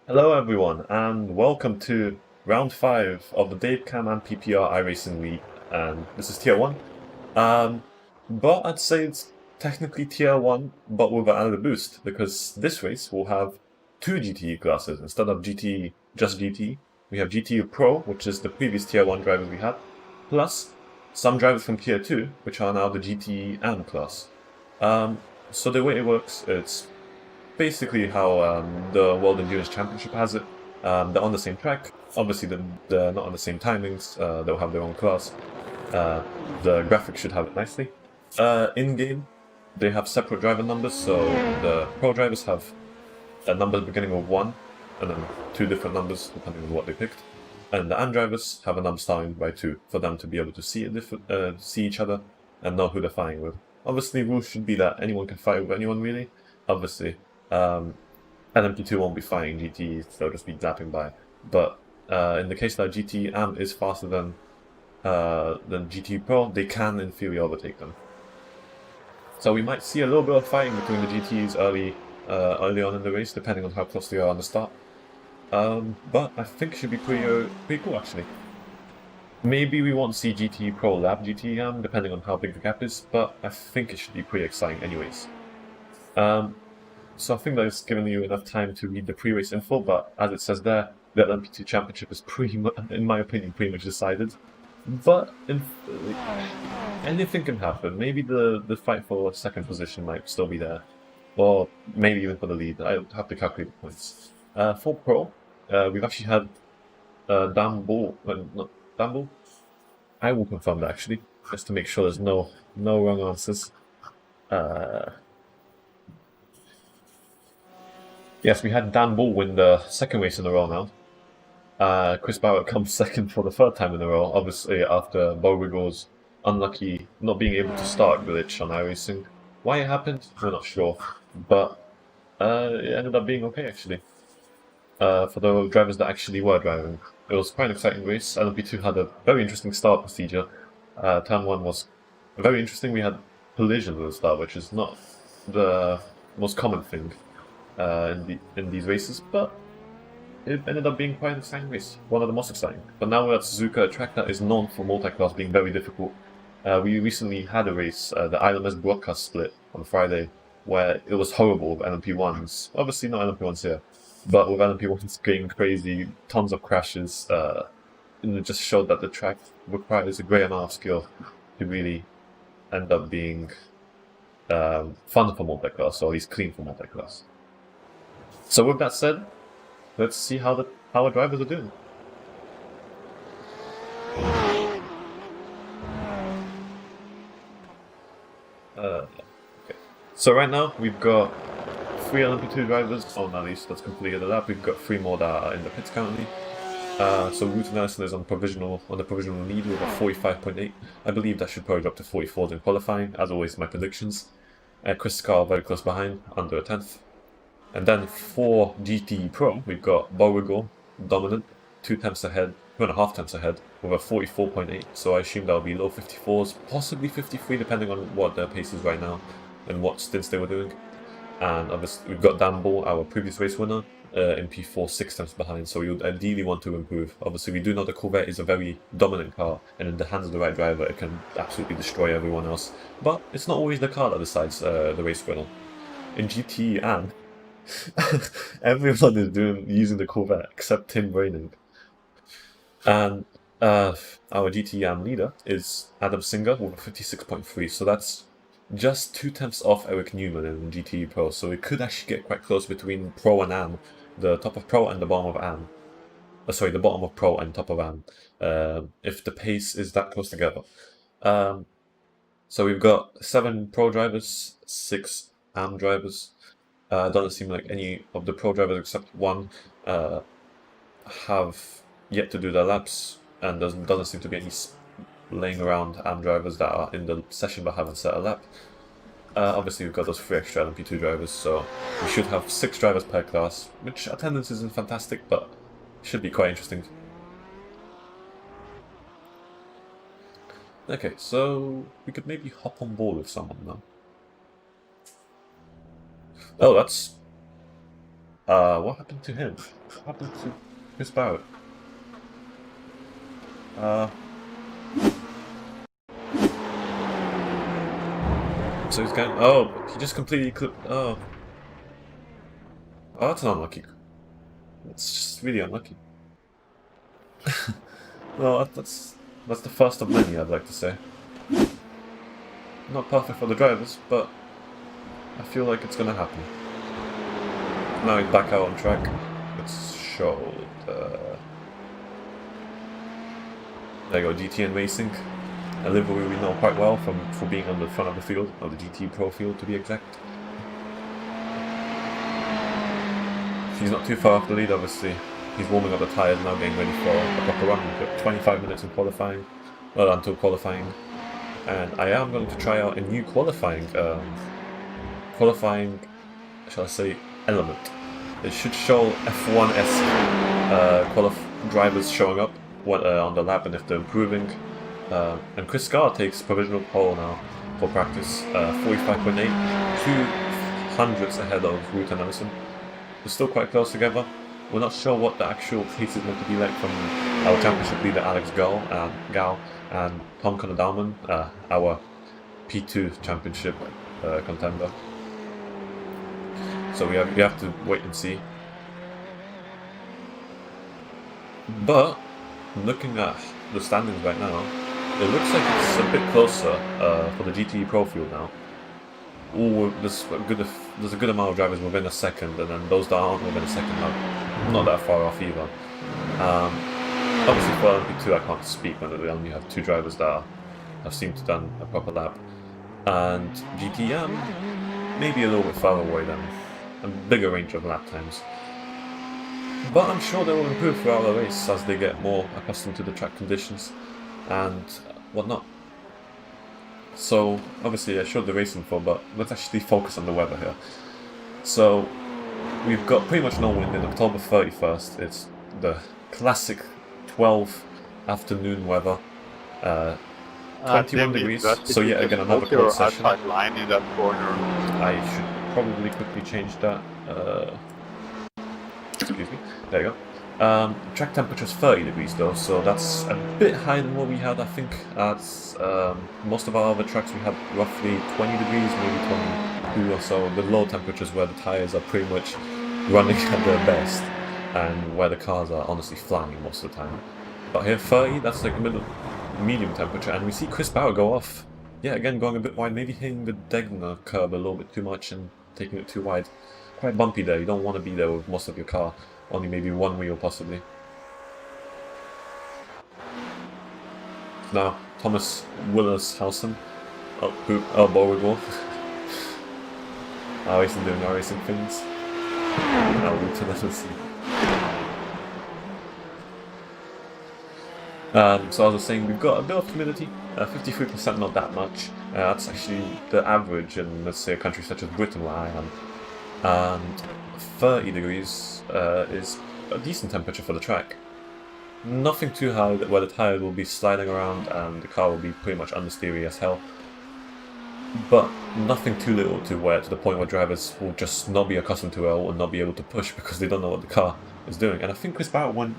Hello everyone, and welcome to round 5 of the DaveCam PPR iRacing League, and this is Tier 1. But I'd say it's technically Tier 1, but with an added boost, because this race will have two GTE classes. Instead of GTE, just GTE, we have GTE Pro, which is the previous Tier 1 drivers we had, plus some drivers from Tier 2, which are now the GTE AM class. So the way it works, it's basically how the World Endurance Championship has it. They're on the same track. Obviously, they're not on the same timings. They'll have their own class. The graphics should have it nicely. In-game, they have separate driver numbers. So the pro drivers have a number beginning with 1, and then two different numbers depending on what they picked. And the AM drivers have a number starting by 2 for them to be able to see each other and know who they're fighting with. Obviously, rules should be that anyone can fight with anyone, really. Obviously, LMP2 won't be fighting GTE, they'll just be zapping by. But in the case that GT AM is faster than GT Pro, they can in theory overtake them. So we might see a little bit of fighting between the GTs early on in the race, depending on how close they are on the start. But I think it should be pretty cool actually. Maybe we won't see GT Pro lap GT AM, depending on how big the gap is, but I think it should be pretty exciting anyways. So I think that it's given you enough time to read the pre-race info, but as it says there, the LMP2 Championship is in my opinion, pretty much decided. But anything can happen. Maybe the fight for second position might still be there, or maybe even for the lead. I have to calculate the points. For Pro, we've actually had not Damble. I will confirm that actually, just to make sure there's no wrong answers. Yes, we had Dan Bull win the second race in a row now. Chris Barrett comes second for the third time in a row, obviously after Bo Riggle's unlucky not being able to start glitch on iRacing. Why it happened, we're not sure, but it ended up being okay actually. For the drivers that actually were driving. It was quite an exciting race. LMP2 had a very interesting start procedure. Turn 1 was very interesting. We had collisions at the start, which is not the most common thing in these races, but it ended up being quite an exciting race, one of the most exciting. But now we're at Suzuka, a track that is known for multi-class being very difficult. We recently had a race, the ILMS broadcast split on Friday, where it was horrible with LMP1s. Obviously not LMP1s here, but with LMP1s going crazy, tons of crashes, and it just showed that the track requires a great amount of skill to really end up being fun for multi-class, or at least clean for multi-class. So with that said, let's see how our drivers are doing. Okay. So right now we've got 3 LMP2 drivers, or at least that's completed the lap. We've got 3 more that are in the pits currently. So Ruth Nelson is on the provisional lead with a 45.8. I believe that should probably drop to 44 in qualifying. As always, my predictions. Chris Carr very close behind, under a 10th. And then for GT Pro, we've got Bo Riggle, dominant, 2.5 tenths ahead, with a 44.8. So I assume that'll be low 54s, possibly 53, depending on what their pace is right now and what stints they were doing. And obviously, we've got Dan Bull, our previous race winner, in P4, 6 tenths behind. So we would ideally want to improve. Obviously, we do know the Corvette is a very dominant car, and in the hands of the right driver, it can absolutely destroy everyone else. But it's not always the car that decides the race winner. In GT and everyone is using the Corvette except Tim Braining. And our GTM leader is Adam Singer with a 56.3, so that's just 2 tenths off Eric Newman in GT Pro, so it could actually get quite close between Pro and AM, the top of Pro and the bottom of AM. Sorry, the bottom of Pro and top of AM, if the pace is that close together. So we've got 7 Pro drivers, 6 AM drivers. Doesn't seem like any of the Pro drivers except one have yet to do their laps, and doesn't seem to be any laying around AM drivers that are in the session but haven't set a lap. Obviously, we've got those 3 extra LMP2 drivers, so we should have 6 drivers per class, which attendance isn't fantastic, but should be quite interesting. Okay, so we could maybe hop on board with someone now. Oh, that's What happened to him? What happened to Chris Barrett? So he's going. Oh, he just completely clipped. Oh, that's an unlucky. It's just really unlucky. Well, that's the first of many, I'd like to say. Not perfect for the drivers, but I feel like it's gonna happen. Now he's back out on track. Let's show the... There you go, GTN Racing. A livery we know quite well for being on the front of the field, of the GT Pro field to be exact. He's not too far off the lead, obviously. He's warming up the tyres now, getting ready for a proper run. We've got 25 minutes in qualifying, well, until qualifying. And I am going to try out a new qualifying, shall I say, element. It should show F1-esque drivers showing up on the lap and if they're improving. And Chris Scar takes provisional pole now for practice, 45.8, 2 hundredths ahead of Root and Ellison. We're still quite close together. We're not sure what the actual pace is going to be like from our championship leader Alex Gao and Tom Conor-Dalman, our P2 championship contender. So we have to wait and see. But looking at the standings right now, it looks like it's a bit closer for the GTE Pro field now. Ooh, there's a good amount of drivers within a second, and then those that aren't within a second are not that far off either. Obviously for LMP2 I can't speak when we only have 2 drivers that have seemed to have done a proper lap. And GTM maybe a little bit further away than a bigger range of lap times. But I'm sure they will improve throughout the race as they get more accustomed to the track conditions and whatnot. So, obviously I showed the race info, but let's actually focus on the weather here. So, we've got pretty much no wind in October 31st. It's the classic 12 afternoon weather. 21 degrees, so yet again another cold session. Line in that corner. I should probably quickly change that. Excuse me. There you go. Track temperature is 30 degrees though, so that's a bit higher than what we had. I think at most of our other tracks we had roughly 20 degrees, maybe 22 or so. The low temperatures where the tires are pretty much running at their best, and where the cars are honestly flying most of the time. But here 30, that's like medium temperature, and we see Chris Bauer go off. Yeah, again going a bit wide, maybe hitting the Degner curb a little bit too much and taking it too wide. Quite bumpy there. You don't want to be there with most of your car. Only maybe one wheel, possibly. Now, Thomas Willershausen. Oh, Beauregard. iRacing doing iRacing things. Now, Lieutenant C. So as I was saying, we've got a bit of humidity. 53%, not that much. That's actually the average in, let's say, a country such as Britain, where I am. And 30 degrees is a decent temperature for the track. Nothing too high where the tire will be sliding around and the car will be pretty much understeery as hell. But nothing too little to the point where drivers will just not be accustomed to it or not be able to push because they don't know what the car is doing. And I think Chris Barrett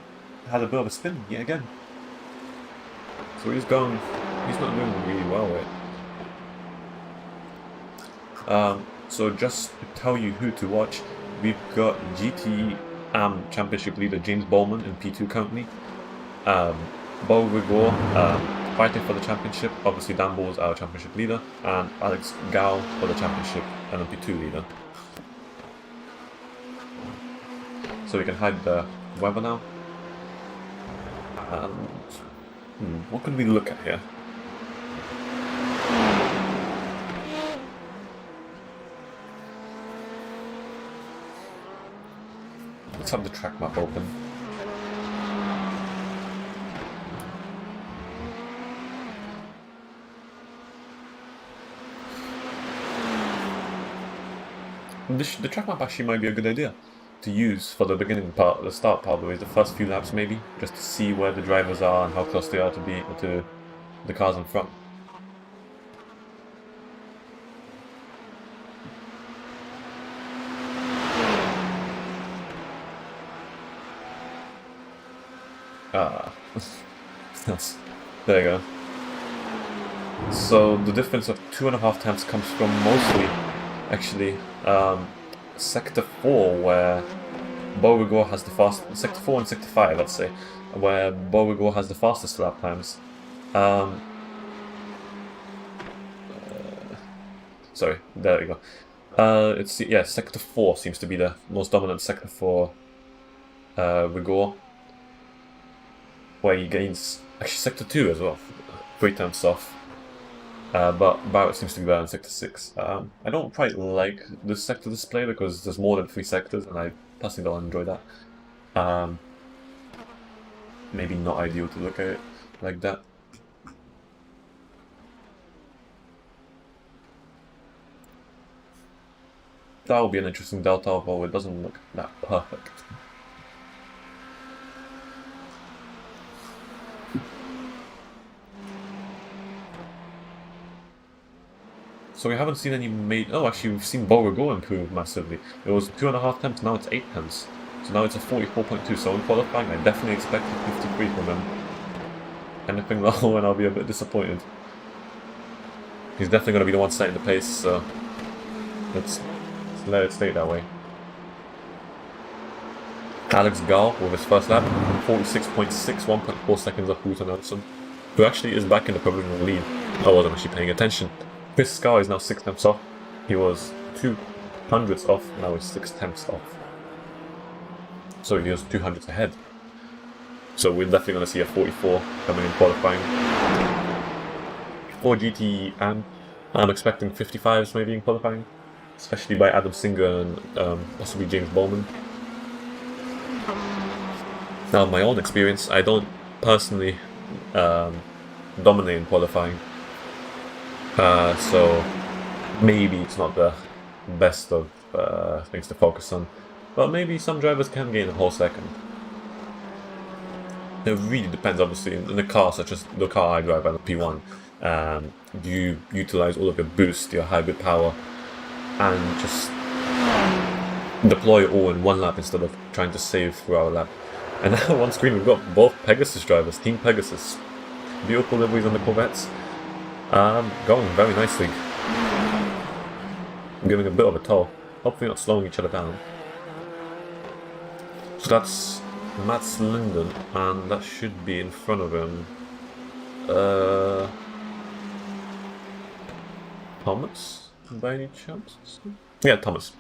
had a bit of a spin yet again. So he's not doing really well with it. So just to tell you who to watch, we've got GT Championship leader James Bowman in P2 currently. Beauregard fighting for the championship. Obviously Dan Ball is our championship leader, and Alex Gao for the championship LMP2 leader. So we can hide the weather now. And what can we look at here? Let's have the track map open. The track map actually might be a good idea to use for the beginning part, the start part of the race, the first few laps maybe, just to see where the drivers are and how close they are to the cars in front. Ah, there you go. So the difference of 2.5 tenths comes from mostly, actually, Sector 4, where Beauregard has the fastest, Sector 4 and Sector 5, let's say, where Beauregard has the fastest lap times. Sorry, there we go. It's, yeah, Sector 4 seems to be the most dominant sector for Rigor, where he gains, actually Sector 2 as well, 3 tenths off. But Barrett seems to be better in Sector 6. I don't quite like this sector display because there's more than 3 sectors and I personally don't enjoy that. Maybe not ideal to look at it like that. That would be an interesting delta, although it doesn't look that perfect. So we haven't seen any oh, actually we've seen Beauregard improve massively. It was 2.5 tenths, now it's 8 tenths. So now it's a 44.2, so in qualifying I definitely expected 53 from him. Anything lower and I'll be a bit disappointed. He's definitely going to be the one setting the pace, so let's let it stay that way. Alex Gall with his first lap, 46.6, 1.4 seconds off Ruta Nelson, who actually is back in the provisional lead. I wasn't actually paying attention. Chris Scar is now 6 tenths off. He was 2 hundredths off, now he's 6 tenths off. So he was 2 hundredths ahead. So we're definitely going to see a 44 coming in qualifying. For GT I'm expecting 55s maybe in qualifying, especially by Adam Singer and possibly James Bowman. Now, in my own experience, I don't personally dominate in qualifying. So maybe it's not the best of things to focus on, but maybe some drivers can gain a whole second. It really depends, obviously, in a car such as the car I drive on the P1. You utilize all of your boost, your hybrid power, and just deploy it all in one lap instead of trying to save throughout a lap. And now on screen we've got both Pegasus drivers, Team Pegasus. Beautiful liveries on the Corvettes. Going very nicely. Giving a bit of a toll. Hopefully not slowing each other down. So that's Mats Linden, and that should be in front of him. Thomas, by any chance? Yeah, Thomas.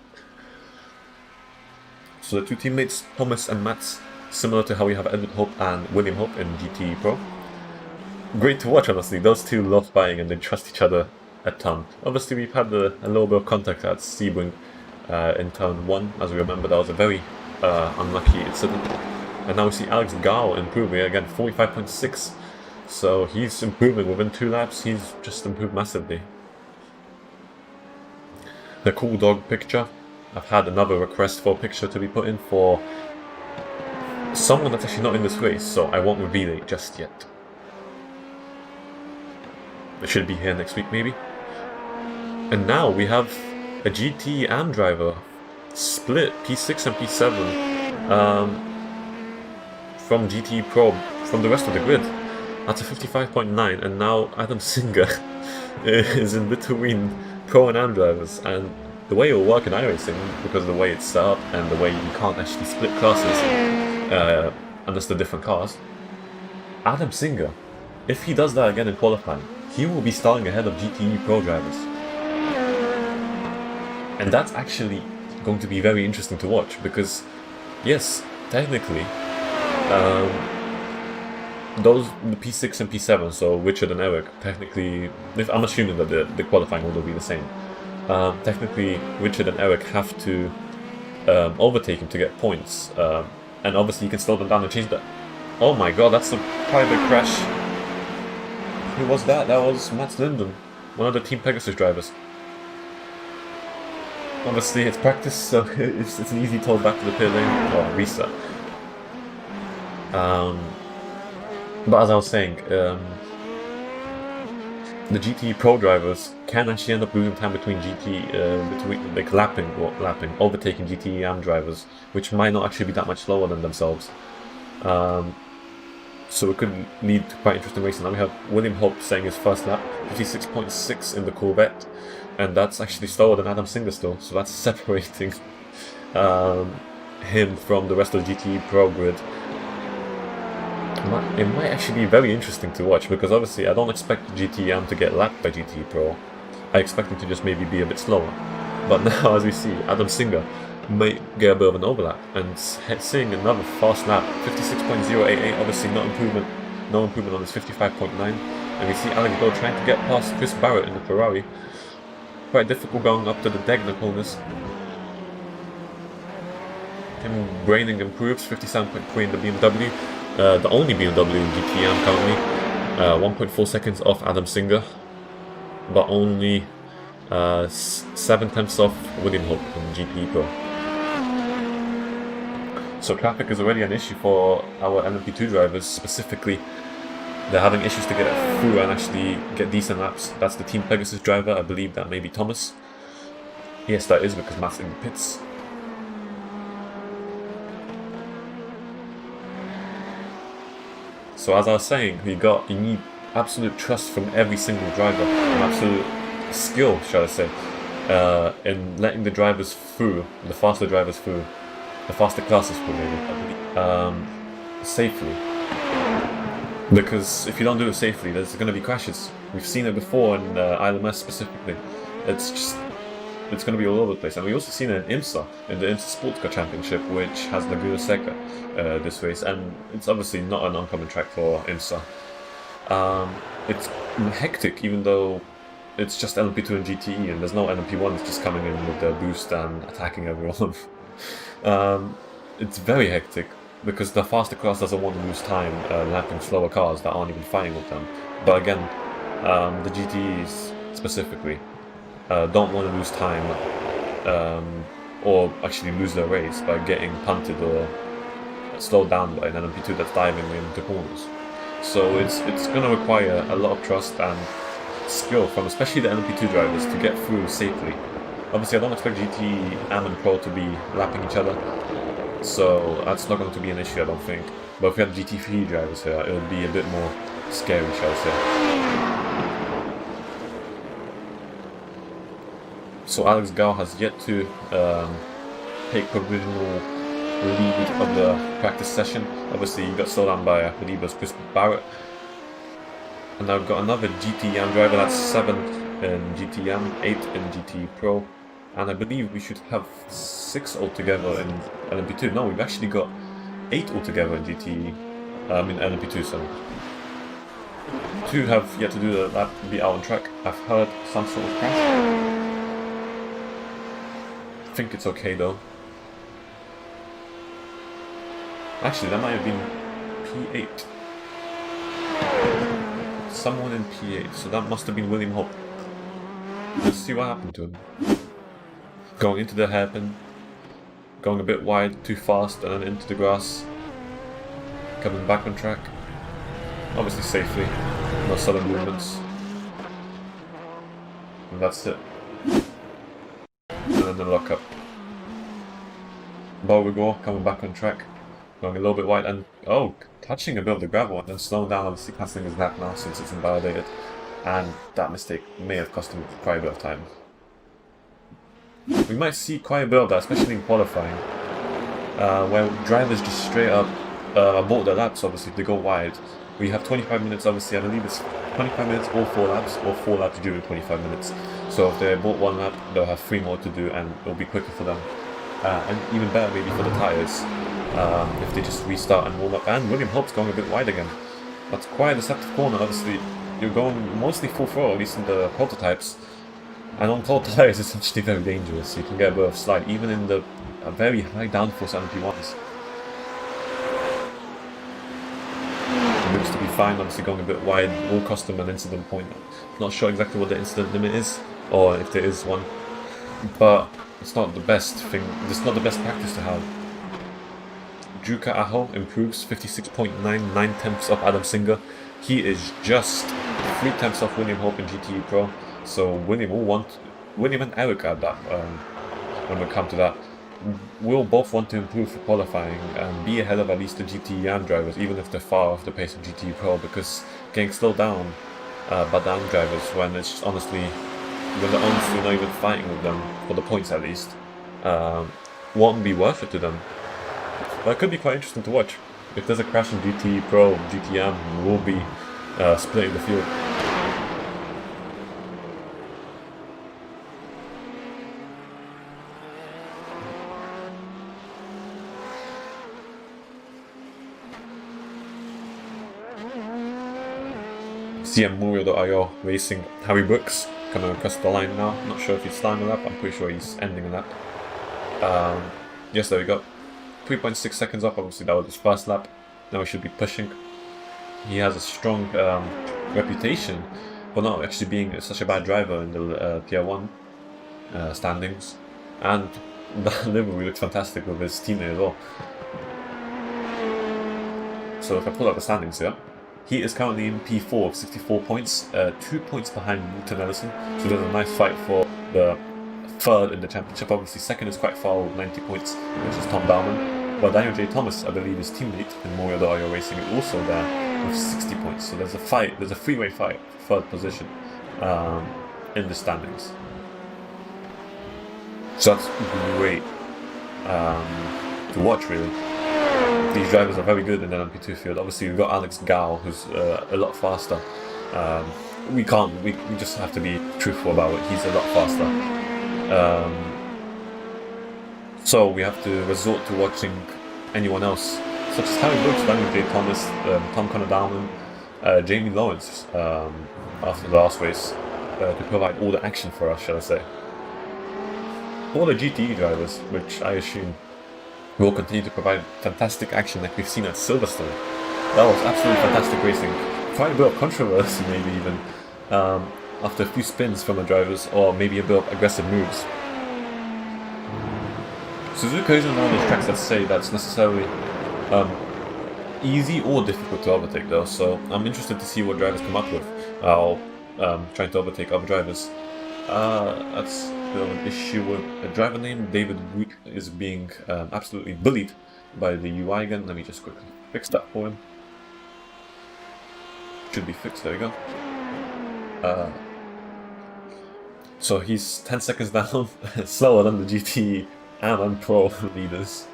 So the two teammates, Thomas and Mats, similar to how we have Edward Hope and William Hope in GT Pro. Great to watch, honestly. Those two love buying and they trust each other a ton. Obviously, we've had a little bit of contact at Sebring in turn 1. As we remember, that was a very unlucky incident. And now we see Alex Gall improving again, 45.6. So he's improving within 2 laps. He's just improved massively. The cool dog picture. I've had another request for a picture to be put in for someone that's actually not in this race, so I won't reveal it just yet. It should be here next week, maybe. And now we have a GT AM driver split P6 and P7 from GT Pro from the rest of the grid. That's a 55.9, and now Adam Singer is in between Pro and AM drivers. And the way it will work in iRacing, because of the way it's set up and the way you can't actually split classes unless they're different cars, Adam Singer, if he does that again in qualifying, he will be starting ahead of GTE Pro drivers. And that's actually going to be very interesting to watch, because yes, technically, those, the P6 and P7, so Richard and Eric, technically, I'm assuming that the qualifying order will be the same. Technically, Richard and Eric have to overtake him to get points, and obviously you can slow them down and change that. Oh my god, that's a private crash. Who was that? That was Mats Linden, one of the Team Pegasus drivers. Obviously it's practice, so it's an easy toll back to the pit lane, or reset. But as I was saying, the GT Pro drivers can actually end up losing time between overtaking GT AM drivers, which might not actually be that much slower than themselves. So it could lead to quite interesting racing. Now we have William Hope saying his first lap, 56.6 in the Corvette, and that's actually slower than Adam Singer still, so that's separating him from the rest of the GTE Pro grid. It might actually be very interesting to watch, because obviously I don't expect GTM to get lapped by GTE Pro. I expect him to just maybe be a bit slower. But now, as we see, Adam Singer might get a bit of an overlap, and seeing another fast lap, 56.088, obviously no improvement on his 55.9. And we see Alex Go trying to get past Chris Barrett in the Ferrari. Quite difficult going up to the Degner corners. Him braining improves, 57.3 in the BMW. The only BMW in GTM currently, 1.4 seconds off Adam Singer, but only 7/10 off William Hope in GP Pro. So traffic is already an issue for our LMP2 drivers specifically. They're having issues to get through and actually get decent laps. That's the Team Pegasus driver, I believe that may be Thomas. Yes, that is, because Matt's in the pits. So as I was saying, you need absolute trust from every single driver, and absolute skill, shall I say, in letting the drivers through, the faster drivers through, the faster classes through maybe, safely. Because if you don't do it safely, there's going to be crashes. We've seen it before in ILMS specifically. It's going to be all over the place. And we've also seen it in IMSA, in the IMSA Sports Car Championship, which has Laguna Seca this race. And it's obviously not an oncoming track for IMSA. It's hectic, even though it's just LMP2 and GTE, and there's no LMP1s just coming in with their boost and attacking everyone. It's very hectic, because the faster class doesn't want to lose time lapping slower cars that aren't even fighting with them. But again, the GTEs specifically don't want to lose time or actually lose their race by getting punted or slowed down by an LMP2 that's diving into corners. So it's going to require a lot of trust and skill from especially the LMP2 drivers to get through safely. Obviously I don't expect GT and Pro to be lapping each other, so that's not going to be an issue, I don't think. But if we had GT3 drivers here, it would be a bit more scary, shall I say. So Alex Gao has yet to take provisional lead of the practice session. Obviously he got slowed down by, I believe it was Chris Barrett. And now we've got another GTM driver, that's 7 in GTM, 8 in GT Pro. And I believe we should have 6 altogether in LMP2. No, we've actually got 8 altogether in GT, in LMP2, sorry. 2 have yet to do the lap, be out on track. I've heard some sort of crash. I think it's okay though. Actually, that might have been P8. Someone in P8, so that must have been William Hope. Let's see what happened to him. Going into the hairpin, going a bit wide, too fast, and then into the grass. Coming back on track. Obviously safely, no sudden movements. And that's it. And then the lockup. Beauregard coming back on track. Going a little bit wide and, touching a bit of the gravel and then slowing down, obviously cancelling his lap now since it's invalidated. And that mistake may have cost him quite a bit of time. We might see quite a bit of that, especially in qualifying, where drivers just straight up abort their laps, obviously, if they go wide. We have 25 minutes, obviously, I believe it's 25 minutes or 4 laps, or 4 laps during 25 minutes. So if they abort 1 lap, they'll have 3 more to do and it'll be quicker for them. And even better maybe for the tyres, if they just restart and warm up. And William Hope's going a bit wide again. That's quite a deceptive corner, obviously. You're going mostly full throttle, at least in the prototypes. And on cold tyres it's actually very dangerous. You can get a bit of slide, even in the very high downforce LMP1s. It looks to be fine, obviously going a bit wide will cost them an incident point. Not sure exactly what the incident limit is, or if there is one. But it's not the best thing, it's not the best practice to have. Juka Aho improves 56.9, 9/10 off Adam Singer. He is just 3/10 off William Hope in GTE Pro. So William and Eric add that when we come to that. will both want to improve for qualifying and be ahead of at least the GTE drivers, even if they're far off the pace of GTE Pro, because getting slowed down by the AM drivers when it's honestly, when they're honestly not even fighting with them, for the points at least, won't be worth it to them. But it could be quite interesting to watch. If there's a crash in GTE Pro, GTM will be splitting the field. CM Murio.io racing Harry Brooks coming across the line now. Not sure if he's starting a lap, I'm pretty sure he's ending a lap. Yes, there we go. 3.6 seconds up, obviously that was his first lap. Now he should be pushing. He has a strong reputation for not actually being such a bad driver in the Tier 1 standings. And the livery looks fantastic with his teammate as well. So if I pull out the standings here, he is currently in P4 with 64 points, 2 points behind Wooten Ellison. So there's a nice fight for the third in the championship. Obviously second is quite far with 90 points, which is Tom Bauman. But Daniel J. Thomas, I believe his teammate in Morio.io Racing, is also there with 60 points. So there's a fight, there's a three-way fight for third position in the standings. So that's great to watch, really. These drivers are very good in the LMP2 field. Obviously, we've got Alex Gao, who's a lot faster. We just have to be truthful about it. He's a lot faster. So we have to resort to watching anyone else, such as Harry Brooks, Daniel J. Thomas, Tom Connor-Dowman, Jamie Lawrence, after the last race, to provide all the action for us, shall I say. All the GTE drivers, which I assume will continue to provide fantastic action like we've seen at Silverstone. That was absolutely fantastic racing. Quite a bit of controversy maybe even, after a few spins from the drivers, or maybe a bit of aggressive moves. Suzuka isn't one of those tracks that say that's necessarily easy or difficult to overtake though, so I'm interested to see what drivers come up with while trying to overtake other drivers. That's an issue with a driver named David Week is being absolutely bullied by the UI again. Let me just quickly fix that for him. Should be fixed, there we go. So he's 10 seconds down, slower than the GT and Pro leaders.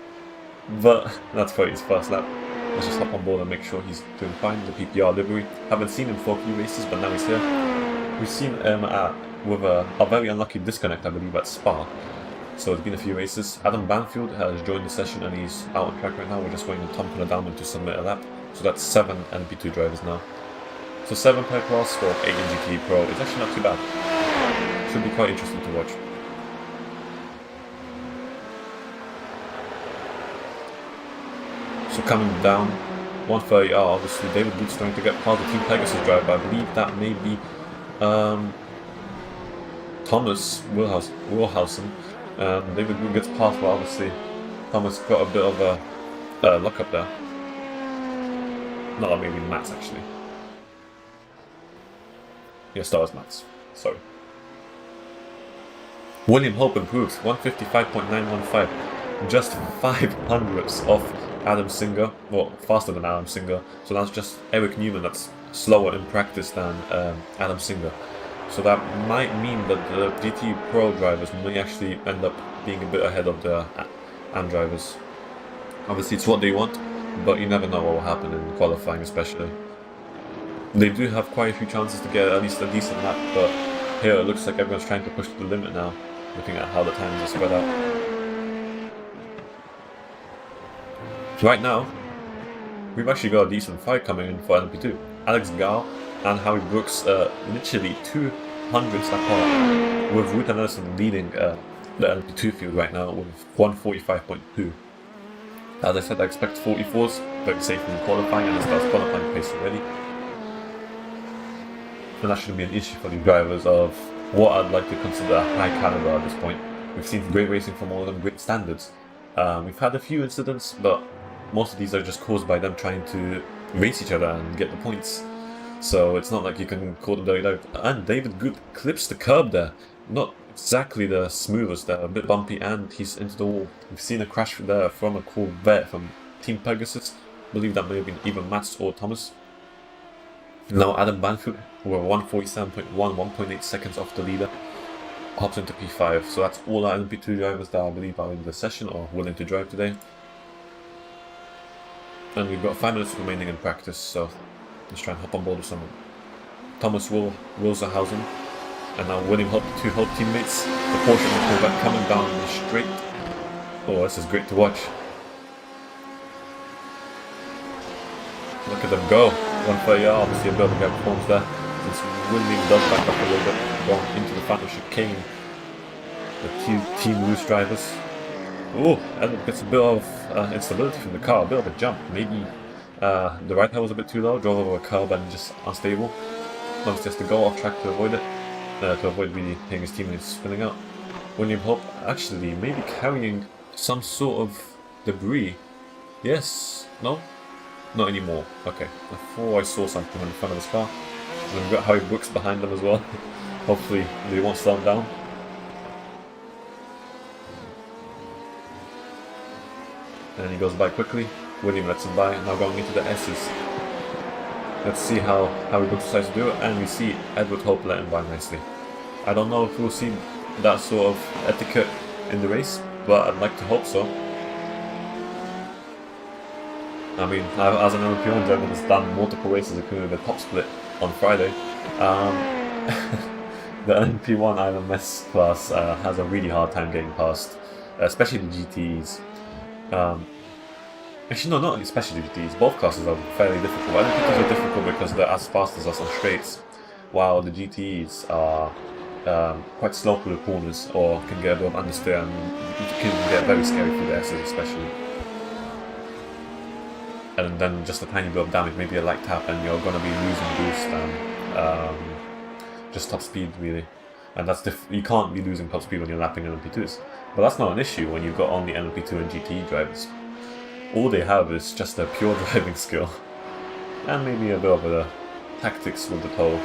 But that's probably his first lap. Let's just hop on board and make sure he's doing fine. The PPR livery. Haven't seen him for a few races, but now he's here. We've seen him with a very unlucky disconnect, I believe, at Spa. So it's been a few races. Adam Banfield has joined the session and he's out on track right now. We're just waiting on Tom Connor-Dowman to submit a lap. So that's 7 LMP2 drivers now. So 7 per class for 8 in GT Pro. It's actually not too bad. Should be quite interesting to watch. So coming down, 130R, obviously David Booth's trying to get past the Team Pegasus driver. I believe that may be Thomas Wilhausen. David Booth gets past, but obviously Thomas got a bit of a luck up there. No, maybe Matt's actually. Yes, that was Matt's. Sorry. William Hope improves, 155.915. Just 5 hundredths off Adam Singer, well, faster than Adam Singer. So that's just Eric Newman that's slower in practice than Adam Singer. So that might mean that the GT Pro drivers may actually end up being a bit ahead of the AM drivers. Obviously it's what they want, but you never know what will happen in qualifying especially. They do have quite a few chances to get at least a decent lap, but here it looks like everyone's trying to push to the limit now, looking at how the times are spread out. Right now, we've actually got a decent fight coming in for LMP2. Alex Gao and Harry Brooks literally 200 apart, with Wooten Ellison leading the LMP2 field right now with 145.2. As I said, I expect 44s, very safe in qualifying, and it starts qualifying pace already. And that shouldn't be an issue for the drivers of what I'd like to consider high caliber at this point. We've seen great racing from all of them, great standards. We've had a few incidents, but most of these are just caused by them trying to race each other and get the points. So it's not like you can call them direct. And David Good clips the curb there. exactly the smoothest there, a bit bumpy, and he's into the wall. We've seen a crash there from a Corvette from Team Pegasus. I believe that may have been either Mats or Thomas. Now Adam Banfield, we're 147.1, 1.8 seconds off the leader, hops into P5. So that's all our LMP2 drivers that I believe are in the session or willing to drive today. And we've got 5 minutes remaining in practice, so let's try and hop on board with someone. Thomas Wilserhausen, and now William Hope, two Hope teammates. The Porsche and the Corvette coming down the straight. Oh, this is great to watch. Look at them go. 130, obviously a bit of a gap performance there. Since William does back up a little bit, going into the final chicane. The Team Loose drivers. Oh, and gets a bit of instability from the car, a bit of a jump. Maybe the right hand was a bit too low, drove over a curb and just unstable. Obviously has to go off track to avoid it, to avoid really hitting his teammates spinning out. William Hope actually maybe carrying some sort of debris. Yes? No? Not anymore. Okay. I thought I saw something in front of his car. And we've got Harry Brooks behind them as well. Hopefully they won't slow him down. And he goes by quickly. William lets him by, now going into the S's. Let's see how Harry Brooks decides to do it, and we see Edward Hope let him by nicely. I don't know if we'll see that sort of etiquette in the race, but I'd like to hope so. I mean, as an LMP1 driver that's done multiple races, including the top split on Friday, the LMP1 ILMS class has a really hard time getting past, especially the GTEs. Actually, no, not especially GTEs. Both classes are fairly difficult. I don't think these are difficult because they're as fast as us on straights, while the GTEs are quite slow through the corners, or can get a bit of understeer and can get very scary through the S's especially. And then just a tiny bit of damage, maybe a light tap, and you're going to be losing boost and just top speed really. And that's you can't be losing top speed when you're lapping LMP2s. But that's not an issue when you've got only LMP2 and GTE drivers. All they have is just a pure driving skill, and maybe a bit of the tactics with the tow.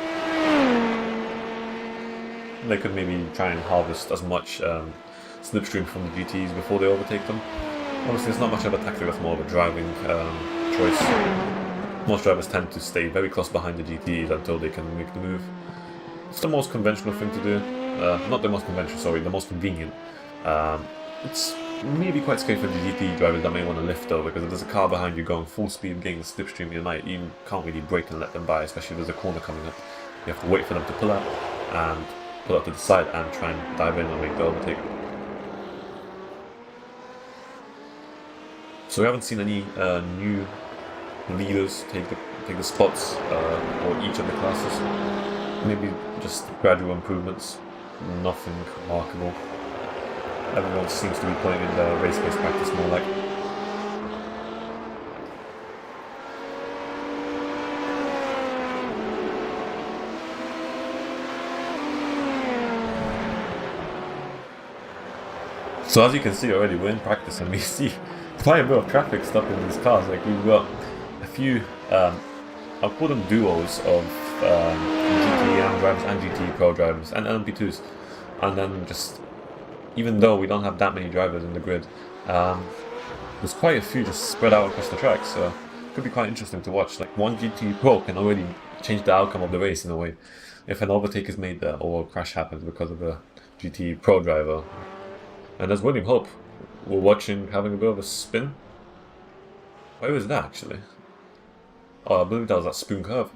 They could maybe try and harvest as much slipstream from the GTEs before they overtake them. Obviously, it's not much of a tactic, that's more of a driving choice. Most drivers tend to stay very close behind the GTEs until they can make the move. It's the most conventional thing to do. Not the most conventional, sorry, the most convenient. It's maybe quite scary for the GT drivers that may want to lift though, because if there's a car behind you going full speed, getting the slipstream, you can't really brake and let them by, especially if there's a corner coming up. You have to wait for them to pull out and pull out to the side and try and dive in and make the overtake. So we haven't seen any new leaders take the spots for each of the classes. Maybe just gradual improvements, nothing remarkable. Everyone seems to be playing in the race-based practice more like. So as you can see already, we're in practice and we see quite a bit of traffic stuck in these cars. Like we've got a few, I'll call them duos of GT AM drivers and GT Pro drivers and LMP2s, and then just, even though we don't have that many drivers in the grid, there's quite a few just spread out across the track, so it could be quite interesting to watch. Like one GT Pro can already change the outcome of the race in a way. If an overtake is made there or a crash happens because of a GT Pro driver. And there's William Hope, we're watching having a bit of a spin. Where was that actually? Oh, I believe that was that spoon curve.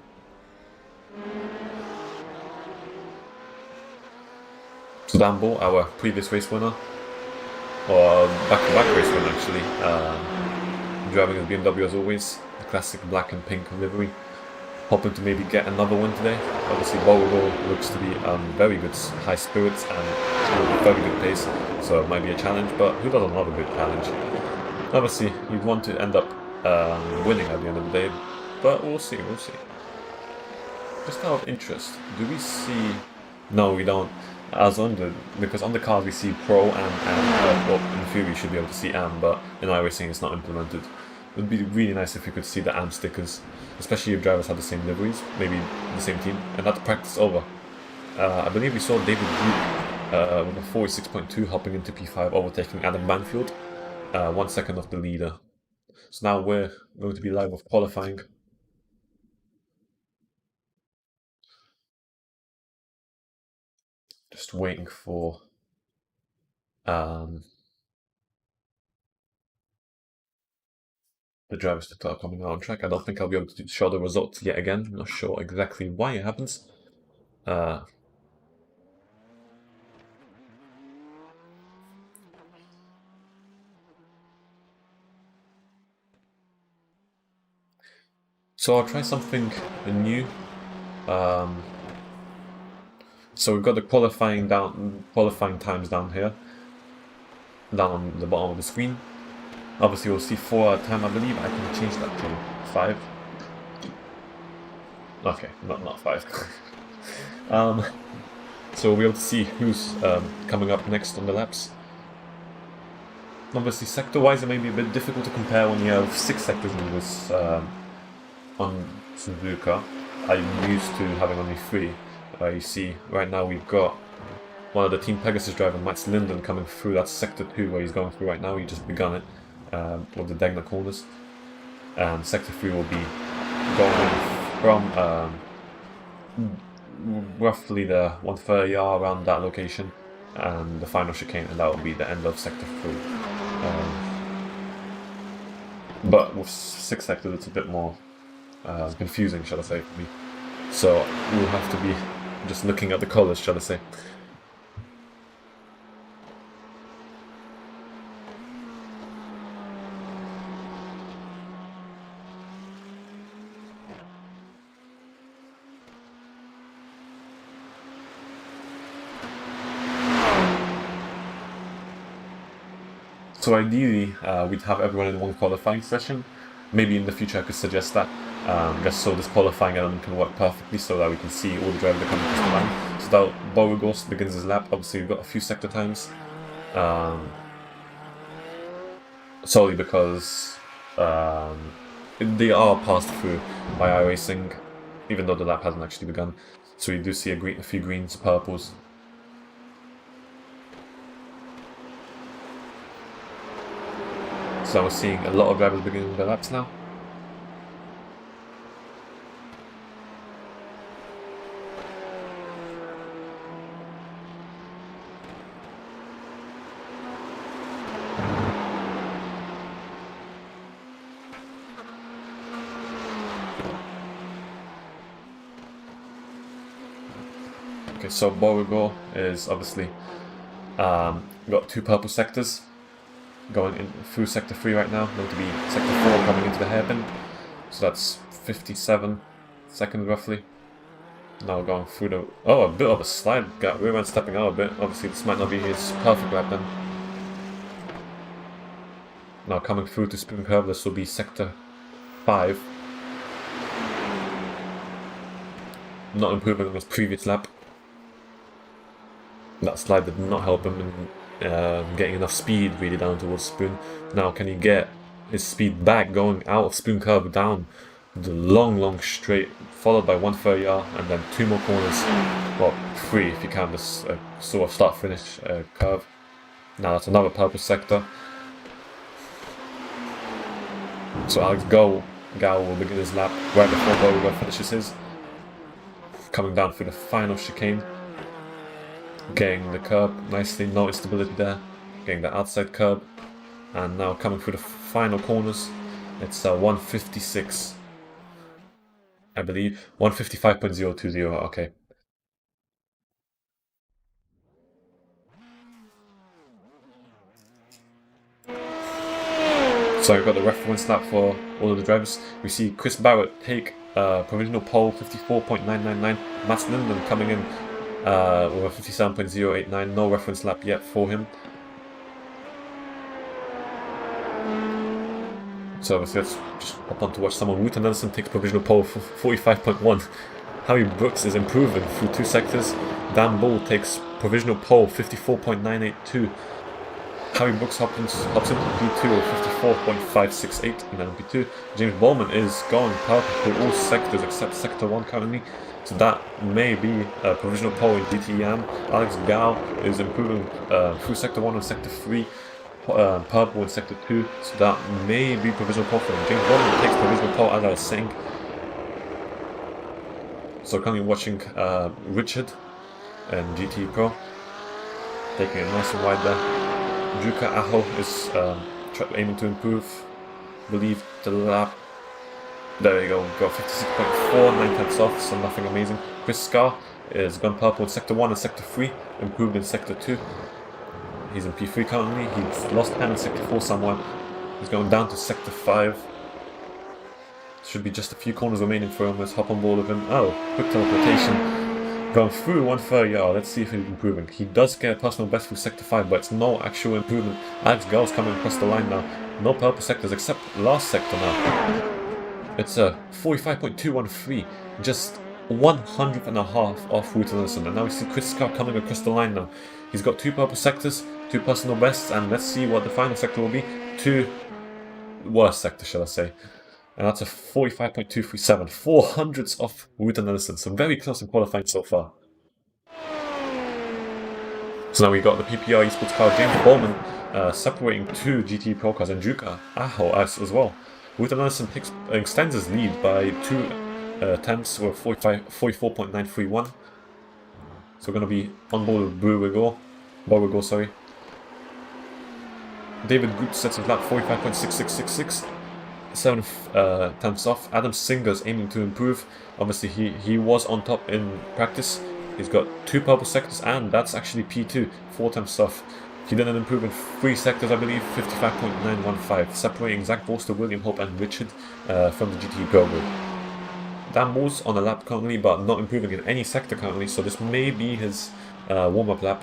So Dambo, our previous race winner, or back-to-back race winner actually, driving his BMW as always, the classic black and pink livery, hoping to maybe get another win today. Obviously Beauregard looks to be very good high spirits and very good pace, so it might be a challenge, but who doesn't love a good challenge? Obviously you'd want to end up winning at the end of the day, but we'll see. Just out of interest, do we see... No, we don't. Because on the cars we see Pro and well, in theory you should be able to see AM, but in iRacing it's not implemented. It would be really nice if we could see the AM stickers, especially if drivers had the same liveries, maybe the same team, and that's practice over. I believe we saw David Group with a 46.2 hopping into P5, overtaking Adam Banfield, 1 second off the leader. So now we're going to be live with qualifying. Just waiting for the drivers to start coming out on track. I don't think I'll be able to show the results yet again. I'm not sure exactly why it happens. So I'll try something new. So we've got the qualifying times down here, down on the bottom of the screen. Obviously we'll see 4 at a time, I believe. I can change that to 5. Okay, not 5. So we'll be able to see who's coming up next on the laps. Obviously sector-wise it may be a bit difficult to compare when you have 6 sectors in this on Suzuka. I'm used to having only 3. You see, right now we've got one of the Team Pegasus driver, Mats Linden, coming through. That's Sector 2 where he's going through right now. He just begun it with the Degner corners. And Sector 3 will be going from roughly the 130R around that location and the final chicane, and that will be the end of Sector 3. But with 6 sectors it's a bit more confusing, shall I say, for me. So we'll have to be just looking at the colours, shall I say. So ideally, we'd have everyone in one qualifying session. Maybe in the future I could suggest that, just so this qualifying element can work perfectly, so that we can see all the drivers coming across the line. So that Beauregard begins his lap. Obviously we've got a few sector times, solely because they are passed through by iRacing, even though the lap hasn't actually begun. So you do see a few greens, purples. So we're seeing a lot of drivers beginning their laps now. Okay, so Beauregard is obviously got 2 purple sectors. Going in through Sector 3 right now, going to be Sector 4 coming into the hairpin. So that's 57 seconds roughly. Now going through the... Oh, a bit of a slide. Got rear end stepping out a bit. Obviously this might not be his perfect lap then. Now coming through to spin curve, this will be Sector 5. Not improving on his previous lap. That slide did not help him in getting enough speed really down towards Spoon. Now can he get his speed back going out of Spoon curve down the long straight, followed by 130R and then 2 more corners, well 3 if you count this sort of start finish curve. Now that's another purple sector. So Alex Gow will begin his lap right before Beauregard finishes his. Coming down through the final chicane. Getting the curb nicely, no instability there. Getting the outside curb. And now coming through the final corners. It's 156, I believe. 155.020, okay. So I've got the reference lap for all of the drivers. We see Chris Barrett take provisional pole 54.999. Mats Linden coming in with a 57.089, no reference lap yet for him. So obviously let's just hop on to watch someone. Wouter Nelson takes provisional pole for 45.1. Harry Brooks is improving through 2 sectors. Dan Bull takes provisional pole 54.982. Harry Brooks hops into P2 with 54.568 and then P2. James Bowman is going purple through all sectors except Sector 1 currently. So that may be a provisional pole in GTM. Alex Gao is improving through Sector 1 and Sector 3. Purple in Sector 2. So that may be provisional pole for him. James Bond takes provisional pole, as I was saying. So currently watching Richard and GT Pro. Taking it nice and wide there. Juka Aho is aiming to improve. Believe the lap. There you go, got 56.4, 9 tenths off, so nothing amazing. Chris Scar is gone purple in Sector 1 and Sector 3, improved in Sector 2. He's in P3 currently, he's lost 10 in Sector 4 somewhere. He's going down to Sector 5. Should be just a few corners remaining for him. Let's hop on board with him. Oh, quick teleportation. Going through 130. Let's see if he's improving. He does get a personal best through Sector 5, but it's no actual improvement. Alex Gall's coming across the line now. No purple sectors except last sector now. It's a 45.213, just 100th and a half off Wooten Anderson. And now we see Chris Scott coming across the line now. He's got 2 purple sectors, 2 personal bests, and let's see what the final sector will be. 2 worst sectors, shall I say. And that's a 45.237, 400ths off Wooten Anderson. So very close in qualifying so far. So now we got the PPR Esports car, James Bowman, separating 2 GT Pro cars, and Juka Aho as well. Wooten Anderson extends his lead by 2 tenths, or 44.931. So we're going to be on board with Beauregard, sorry. David Goot sets his lap 45.6666, 7 tenths off. Adam Singer's aiming to improve. Obviously he was on top in practice. He's got 2 purple sectors, and that's actually P2, 4 tenths off. He didn't improve in 3 sectors, I believe, 55.915, separating Zach Forster, William Hope, and Richard from the GT Go Group. Dan Moore's on the lap currently, but not improving in any sector currently, so this may be his warm-up lap.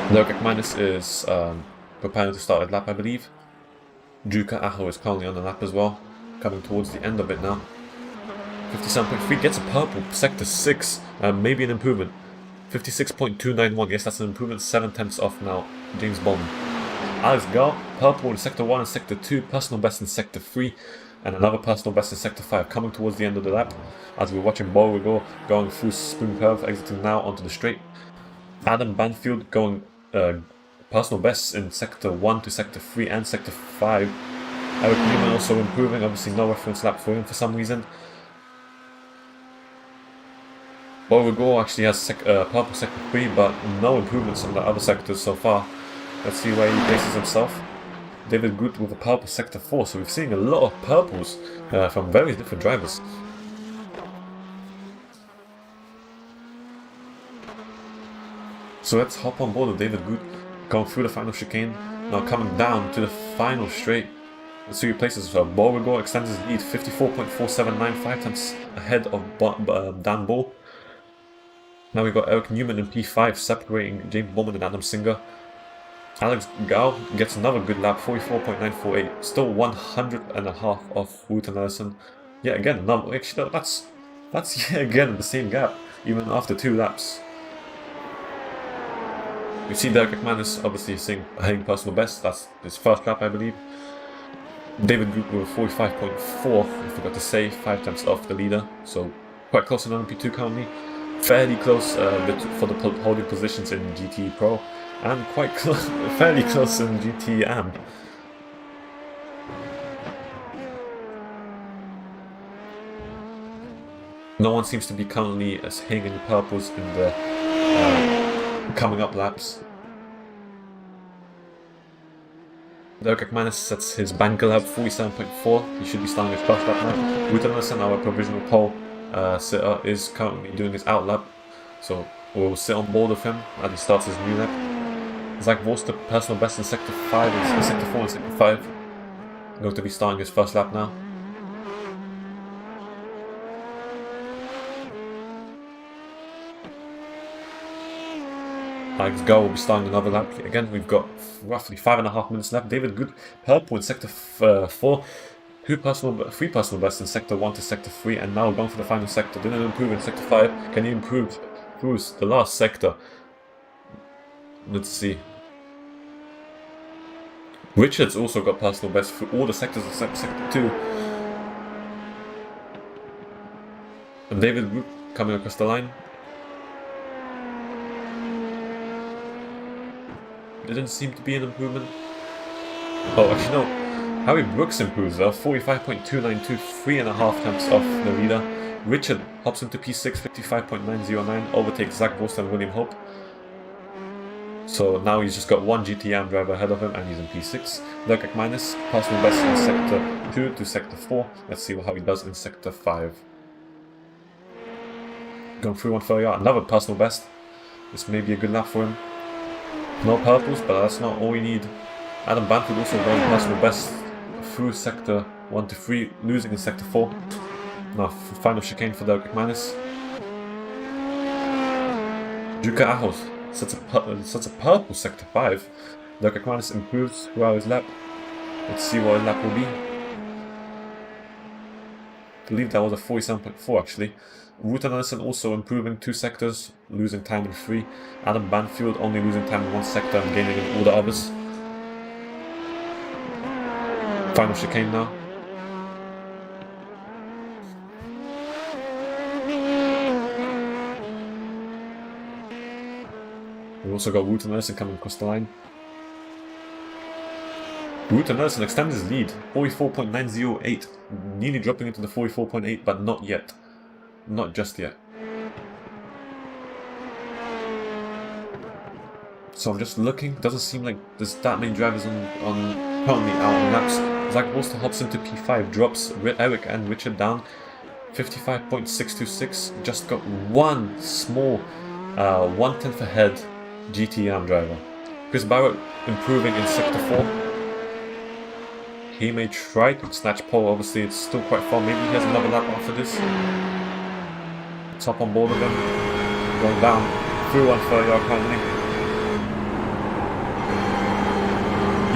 Lurkak Minus is preparing to start a lap, I believe. Juka Aho is currently on the lap as well, coming towards the end of it now. 57.3, gets a purple, sector 6, maybe an improvement. 56.291, yes, that's an improvement, 7 tenths off now. James Bond. Alex Gall, purple in sector 1 and sector 2, personal best in sector 3, and another personal best in sector 5, coming towards the end of the lap. As we're watching Beauregard going through Spoon Curve, exiting now onto the straight. Adam Banfield going personal bests in sector 1 to sector 3 and sector 5. Eric Newman also improving, obviously no reference lap for him for some reason. Beauregard actually has purple sector 3, but no improvements on the other sectors so far. Let's see where he places himself. David Good with a purple sector 4, so we've seen a lot of purples from various different drivers. So let's hop on board with David Good, going through the final chicane, now coming down to the final straight. Let's see who places Beauregard extends his lead, 54.4795 times ahead of Dan Bull. Now we've got Eric Newman in P5 separating James Bowman and Adam Singer. Alex Gao gets another good lap, 44.948, still 100th and a half off Wooten Anderson. Yeah, again, no, actually that's yet again the same gap, even after 2 laps. We see Derek McManus obviously hitting personal best, that's his first lap I believe. David Group with 45.4, I forgot to say, 5 tenths off the leader, so quite close in P2 currently. Fairly close for the holding positions in GT Pro, and quite fairly close in GT Am. No one seems to be currently hitting any purples in the coming up laps. Derek McManus sets his banker lap 47.4. He should be starting his first lap now. Wooten Anderson, our provisional pole sitter, is currently doing his out lap, so we'll sit on board with him as he starts his new lap. Zach Vorster, personal best in sector 5 and sector 4 and sector 5, going to be starting his first lap now. Alex Go will be starting another lap. Again, we've got roughly 5.5 minutes left. David Good, purple in sector 4. 3 personal bests in sector 1 to sector 3, and now going for the final sector. Didn't improve in sector 5. Can he improve through the last sector? Let's see. Richard's also got personal best through all the sectors except Sector 2. And David Root coming across the line. Didn't seem to be an improvement. Oh, actually no. Harry Brooks improves though, 45.292, 3.5 tenths off the leader. Richard hops into P6, 55.909, overtakes Zach Vorster and William Hope. So now he's just got one GTM driver ahead of him and he's in P6. Leclerc minus, personal best in Sector 2 to Sector 4. Let's see how he does in Sector 5. Going through 130, another personal best. This may be a good lap for him. No purples, but that's not all we need. Adam Banfield also going personal best through Sector 1 to 3, losing in Sector 4. Now final chicane for Leclerc minus. Juka Ahos sets a purple Sector 5. Leclerc minus improves throughout his lap. Let's see what his lap will be. I believe that was a 47.4 actually. Wouter Nelson also improving 2 sectors, losing time in 3. Adam Banfield only losing time in 1 sector and gaining in all the others. Final chicane now. We've also got Wouter Nelson coming across the line. Wouter Nelson extends his lead, 44.908, nearly dropping into the 44.8, but not yet. Not just yet. So I'm just looking, doesn't seem like there's that many drivers currently out on laps. Zach Vorster hops into P5, drops Eric and Richard down, 55.626, just got one small 1/10 ahead GTM driver. Chris Barrett improving in Sector 4. He may try to snatch pole, obviously it's still quite far, maybe he has another lap after this. Top on board again, going down through 130 currently.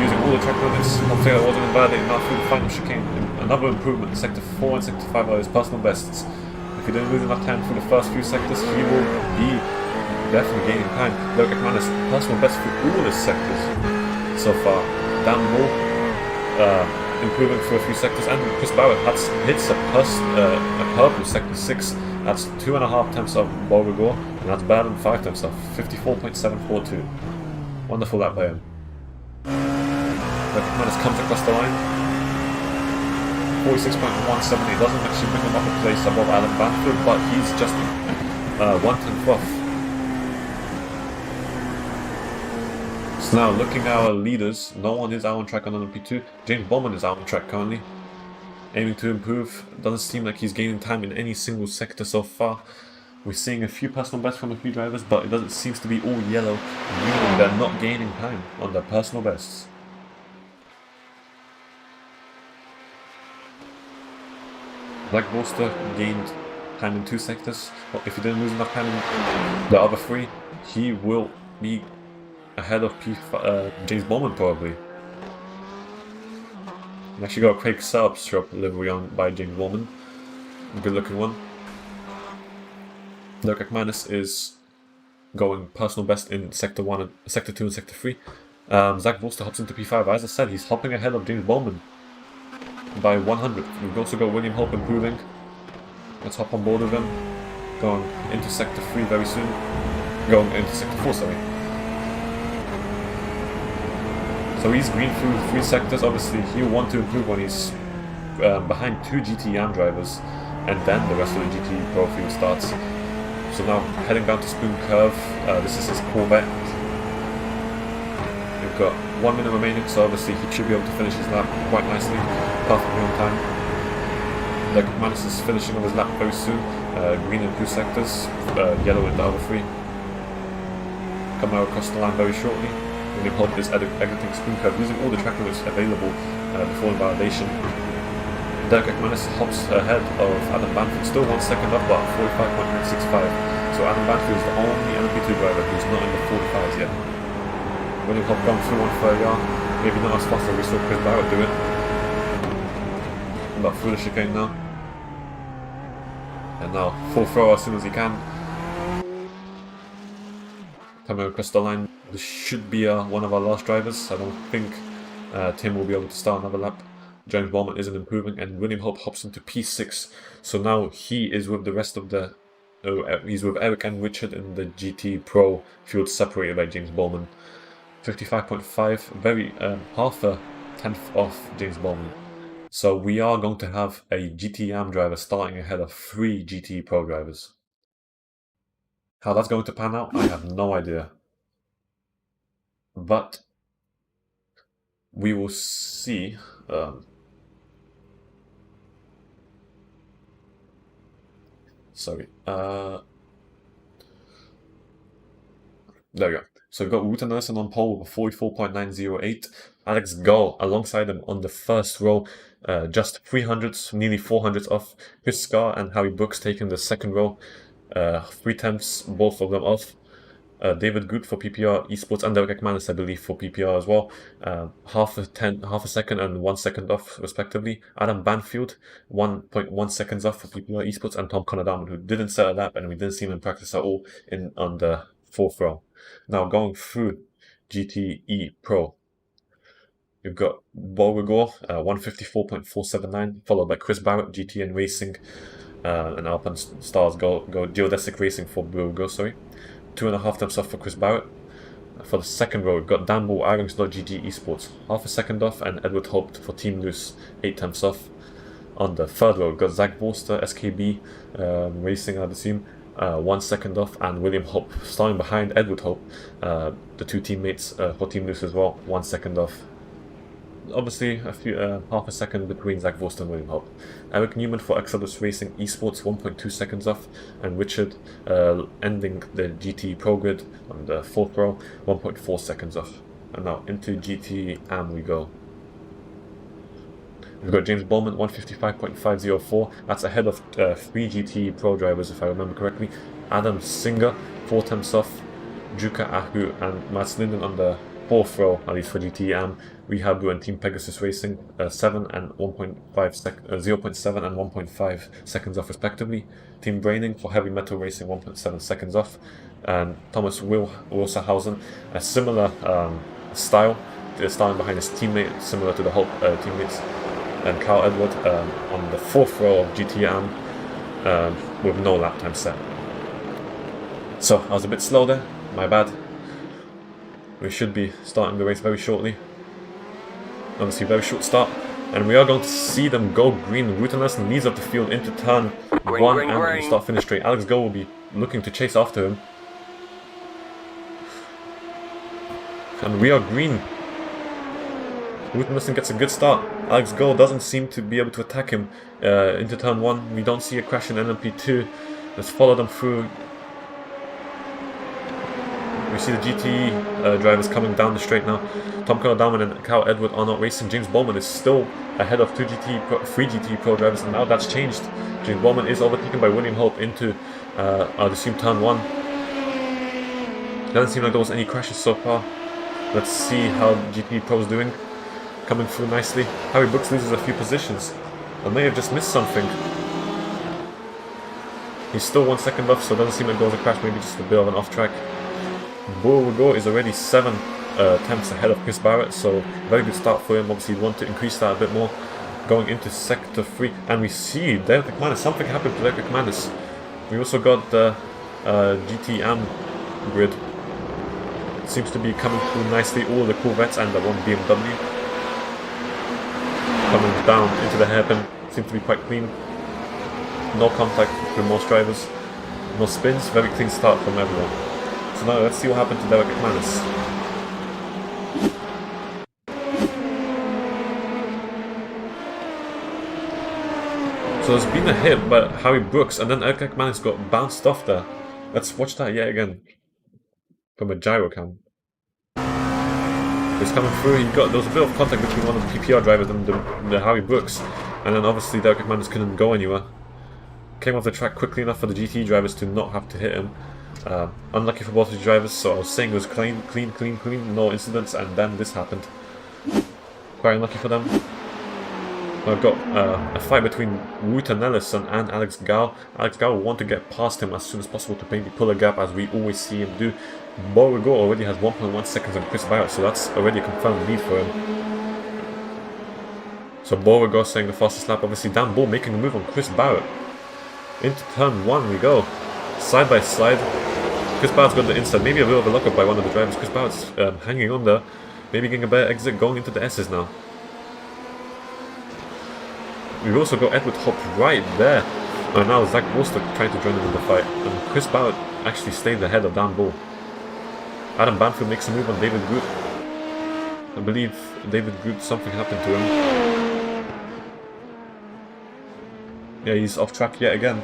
Using all the track limits, hopefully that wasn't invalidated now through the final chicane. Another improvement in Sector 4 and Sector 5 are his personal bests. If he didn't lose enough time through the first few sectors, he will be definitely gaining time. Look at Manus, personal best through all his sectors so far. Dan Moore improving through a few sectors, and Chris Barrett hits a purple Sector 6. That's 2.5 tenths of Beauregard, and that's better than 5 tenths of 54.742. Wonderful lap by him. Manus comes across the line. 46.178 doesn't actually bring him up a place above Adam Banfield, but he's just 1/10 off. So now looking at our leaders, no one is out on track on LMP2. James Bowman is out on track currently, aiming to improve. Doesn't seem like he's gaining time in any single sector so far. We're seeing a few personal bests from a few drivers, but it doesn't seem to be all yellow, meaning they're not gaining time on their personal bests. Zach Vorster gained time in 2 sectors. Well, if he didn't lose enough time in the other 3, he will be ahead of James Bowman probably. We actually got a Craig Serbs shop livery on by James Bowman. A good looking one. Leclerc minus is going personal best in Sector 1, Sector 2 and Sector 3. Zach Vorster hops into P5. As I said, he's hopping ahead of James Bowman by 100. We've also got William Hope improving. Let's hop on board with him. Going into Sector 3 very soon. Going into Sector 4, sorry. So he's green through 3 sectors. Obviously, he'll want to improve when he's behind 2 GTM drivers, and then the rest of the GT Pro field starts. So now heading down to Spoon Curve. This is his Corvette. We've got 1 minute remaining, so obviously he should be able to finish his lap quite nicely, perfectly on time. Leclerc Manus is finishing on his lap very soon. Green in 2 sectors, yellow in the other 3. Coming out across the line very shortly. William Hope is exiting Spoon Curve using all the track limits available before invalidation. Leclerc Manus hops ahead of Adam Banfield, still 1 second up, but 45.965. So Adam Banfield is the only LMP2 driver who's not in the 45s yet. William Hope gone through 130R, maybe not as fast as we saw Chris Barrett do it. But through the chicane now. And now, full throw as soon as he can. Coming across the line. This should be one of our last drivers. I don't think Tim will be able to start another lap. James Bowman isn't improving, and William Hope hops into P6. So now he is with the rest of the... he's with Eric and Richard in the GT Pro field, separated by James Bowman. 55.5, very half a tenth off James Bowman. So we are going to have a GT driver starting ahead of 3 GT Pro drivers. How that's going to pan out, I have no idea. But we will see. Sorry. There we go. So we've got Wouter Nelson on pole with a 44.908. Alex Gull alongside him on the first row, just 300s, nearly 400s off. Chris Scar and Harry Brooks taking the second row, 3 tenths, both of them off. David Good for PPR, Esports, and Derek McManus, I believe, for PPR as well. Half a second and 1 second off, respectively. Adam Banfield, 1.1 seconds off for PPR, Esports, and Tom Conadam, who didn't set a lap, and we didn't see him in practice at all on the 4th row. Now going through GTE Pro, you've got Beauregard, 154.479, followed by Chris Barrett, GTN Racing, and Alpine Stars go Geodesic Racing for Beauregard, sorry. 2.5 tenths off for Chris Barrett. For the second row, we've got Dan Bull, iRacing.gg Esports, half a second off, and Edward Hope for Team Loose, 8 tenths off. On the third row, we've got Zach Borster, SKB Racing, I'd assume, 1 second off, and William Hope starting behind Edward Hope, the 2 teammates for Team Loose as well, 1 second off. Obviously, half a second between Zach Vorster and William Hope. Eric Newman for Exodus Racing Esports, 1.2 seconds off, and Richard ending the GT Pro Grid on the 4th row, 1.4 seconds off. And now into GT Am we go. We've got James Bowman, 155.504. That's ahead of 3 GT Pro drivers, if I remember correctly. Adam Singer, 4 tenths off. Juka Ahu and Mats Linden on the 4th row, at least for GT Am. Rehabu and Team Pegasus Racing, 7 and 0.7 and 1.5 seconds off respectively. Team Braining for Heavy Metal Racing, 1.7 seconds off. And Thomas Wilserhausen, a similar style, starting behind his teammate, similar to the Hope teammates. And Carl Edward on the 4th row of GT Am with no lap time set. So I was a bit slow there, my bad. We should be starting the race very shortly. Obviously, very short start. And we are going to see them go green. Wouter Nelson leads up the field into turn 1 and start finish straight. Alex Go will be looking to chase after him. And we are green. Wouter Nelson gets a good start. Alex Go doesn't seem to be able to attack him into turn 1. We don't see a crash in LMP2. Let's follow them through. We see the GT drivers coming down the straight now. Tom Conadam and Kyle Edward are not racing. James Bowman is still ahead of 3 GT Pro drivers, and now that's changed. James Bowman is overtaken by William Hope into, I'd assume, turn 1. Doesn't seem like there was any crashes so far. Let's see how GT Pro is doing. Coming through nicely. Harry Brooks loses a few positions. I may have just missed something. He's still 1 second off, so it doesn't seem like there was a crash, maybe just a bit of an off track. Beauregard is already 7 tenths ahead of Chris Barrett, so very good start for him. Obviously, he'd want to increase that a bit more. Going into sector 3, and we see Derek McManus. Something happened to Derek McManus. We also got the GT Am grid. It seems to be coming through nicely. All the Corvettes and the one BMW coming down into the hairpin. Seems to be quite clean. No contact with most drivers. No spins. Very clean start from everyone. So now let's see what happened to Derek McManus. So there's been a hit by Harry Brooks, and then Eric McManus got bounced off there. Let's watch that yet again from a gyro cam. He's coming through. There was a bit of contact between one of the PPR drivers and the Harry Brooks, and then obviously Derek McManus couldn't go anywhere. Came off the track quickly enough for the GT drivers to not have to hit him. Unlucky for both of the drivers, so I was saying it was clean, no incidents, and then this happened. Quite unlucky for them. I've got a fight between Wouter Nelson and Alex Gao. Alex Gao will want to get past him as soon as possible to maybe pull a gap, as we always see him do. Beauregard already has 1.1 seconds on Chris Barrett, so that's already a confirmed lead for him. So Beauregard saying the fastest lap. Obviously Dan Bull making a move on Chris Barrett. Into turn 1 we go. Side by side. Chris Barrett's got the inside. Maybe a bit of a lockup by one of the drivers. Chris Barrett's hanging on there. Maybe getting a better exit going into the S's now. We've also got Edward Hopp right there. And now Zach Wolster trying to join in the fight. And Chris Barrett actually stayed ahead of Dan Bull. Adam Banfield makes a move on David Groot. I believe David Groot, something happened to him. Yeah, he's off track yet again.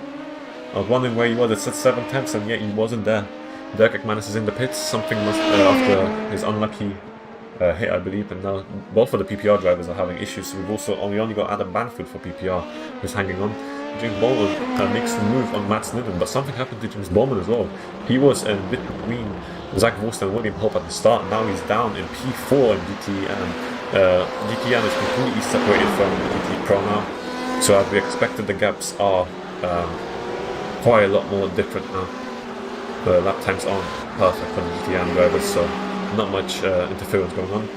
I was wondering where he was. It said 7 tenths and yet he wasn't there. Dirk Ekmanis is in the pits. Something must after his unlucky hit, I believe. And now both of the PPR drivers are having issues. So we only got Adam Banfield for PPR who's hanging on. James Bowman makes a move on Matt Snidden, but something happened to James Bowman as well. He was in between Zach Wolster and William Hope at the start, and now he's down in P4 in GTN. GTN is completely separated from GT Pro now, so as we expected, the gaps are quite a lot more different now. The lap times aren't perfect for the GTN drivers, so not much interference going on.